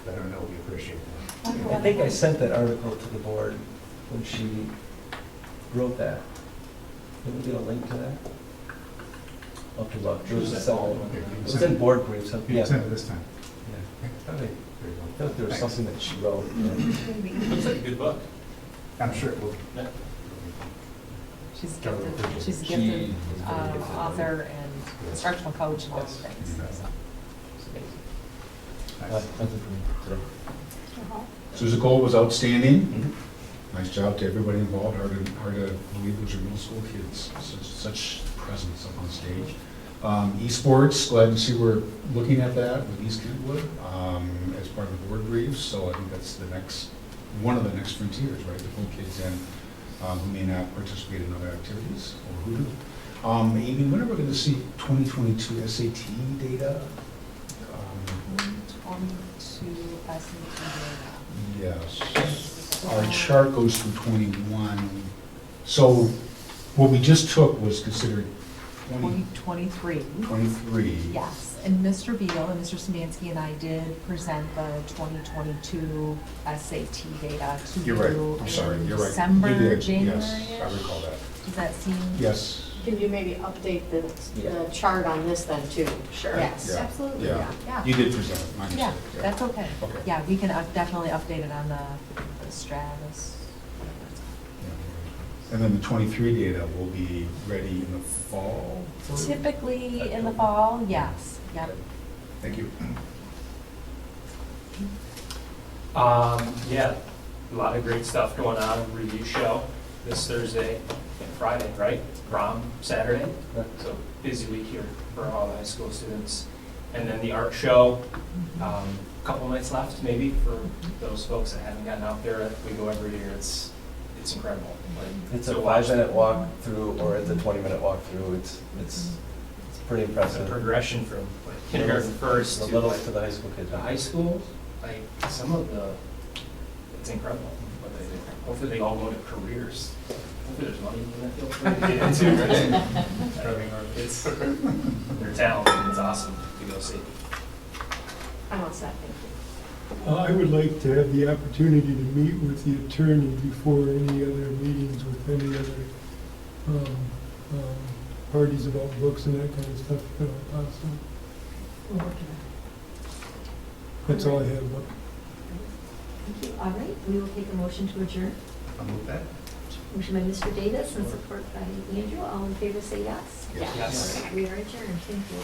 Let her know we appreciate that. I think I sent that article to the board when she wrote that. Did we get a link to that? I'll have to look. It was in board briefs. You Yeah. can send it this time. Yeah. I thought There you go. there was Thanks. something that she wrote. Yeah. Looks like a good book. I'm sure it will. Yeah. She's gifted, she's a gifted author and instructional coach and all those things. So. Nothing for me today. Susan Cole was outstanding. Nice job to everybody involved. Hard to believe those are middle school kids. Such presence up on stage. Esports, glad to see we're looking at that with East Kentwood as part of the board briefs. So I think that's one of the next frontiers, right? To pull kids in who may not participate in other activities or who do. Amy, when are we going to see 2022 SAT data? 22 SAT data. Yes. Our chart goes through 21. So what we just took was considered 23. 23. Yes, and Mr. Beal and Mr. Szymanski and I did present the 2022 SAT data to you. You're right. I'm sorry. in You're right. December, You did. January. Yes, I recall that. Does that seem? Yes. Can you maybe update the chart on this then too? Sure. Yes, Yeah. absolutely, Yeah. yeah. You did present it, my mistake. Yeah, that's okay. Okay. Yeah, we can definitely update it on the Stratus. And then the 23 data will be ready in the fall? Typically in the fall, yes, yep. Thank you. Yeah, a lot of great stuff going on. Review show this Thursday and Friday, right? Prom Saturday. So busy week here for all the high school students. And then the art show, a couple nights left maybe for those folks that haven't gotten out there. We go every year. It's incredible. Like, It's to a watch 5-minute walk through, or it's a 20-minute walk through. It's pretty The impressive. progression from like kindergarten first The to little like to the high school kids. the high school, like some of the, it's incredible. But hopefully they all go to careers. Hopefully there's money in that field for them to get into. It's, they're talented, it's awesome to go see. I want that, thank you. I would like to have the opportunity to meet with the attorney before any other meetings with any other parties about books and that kind of stuff, if at all possible. We'll work on that. That's all I have. Thank you. All right, we will take a motion to adjourn. I'll move that. Motion by Mr. Davis and support by Andrew. All in favor say yes. Yes. We are adjourned. Thank you.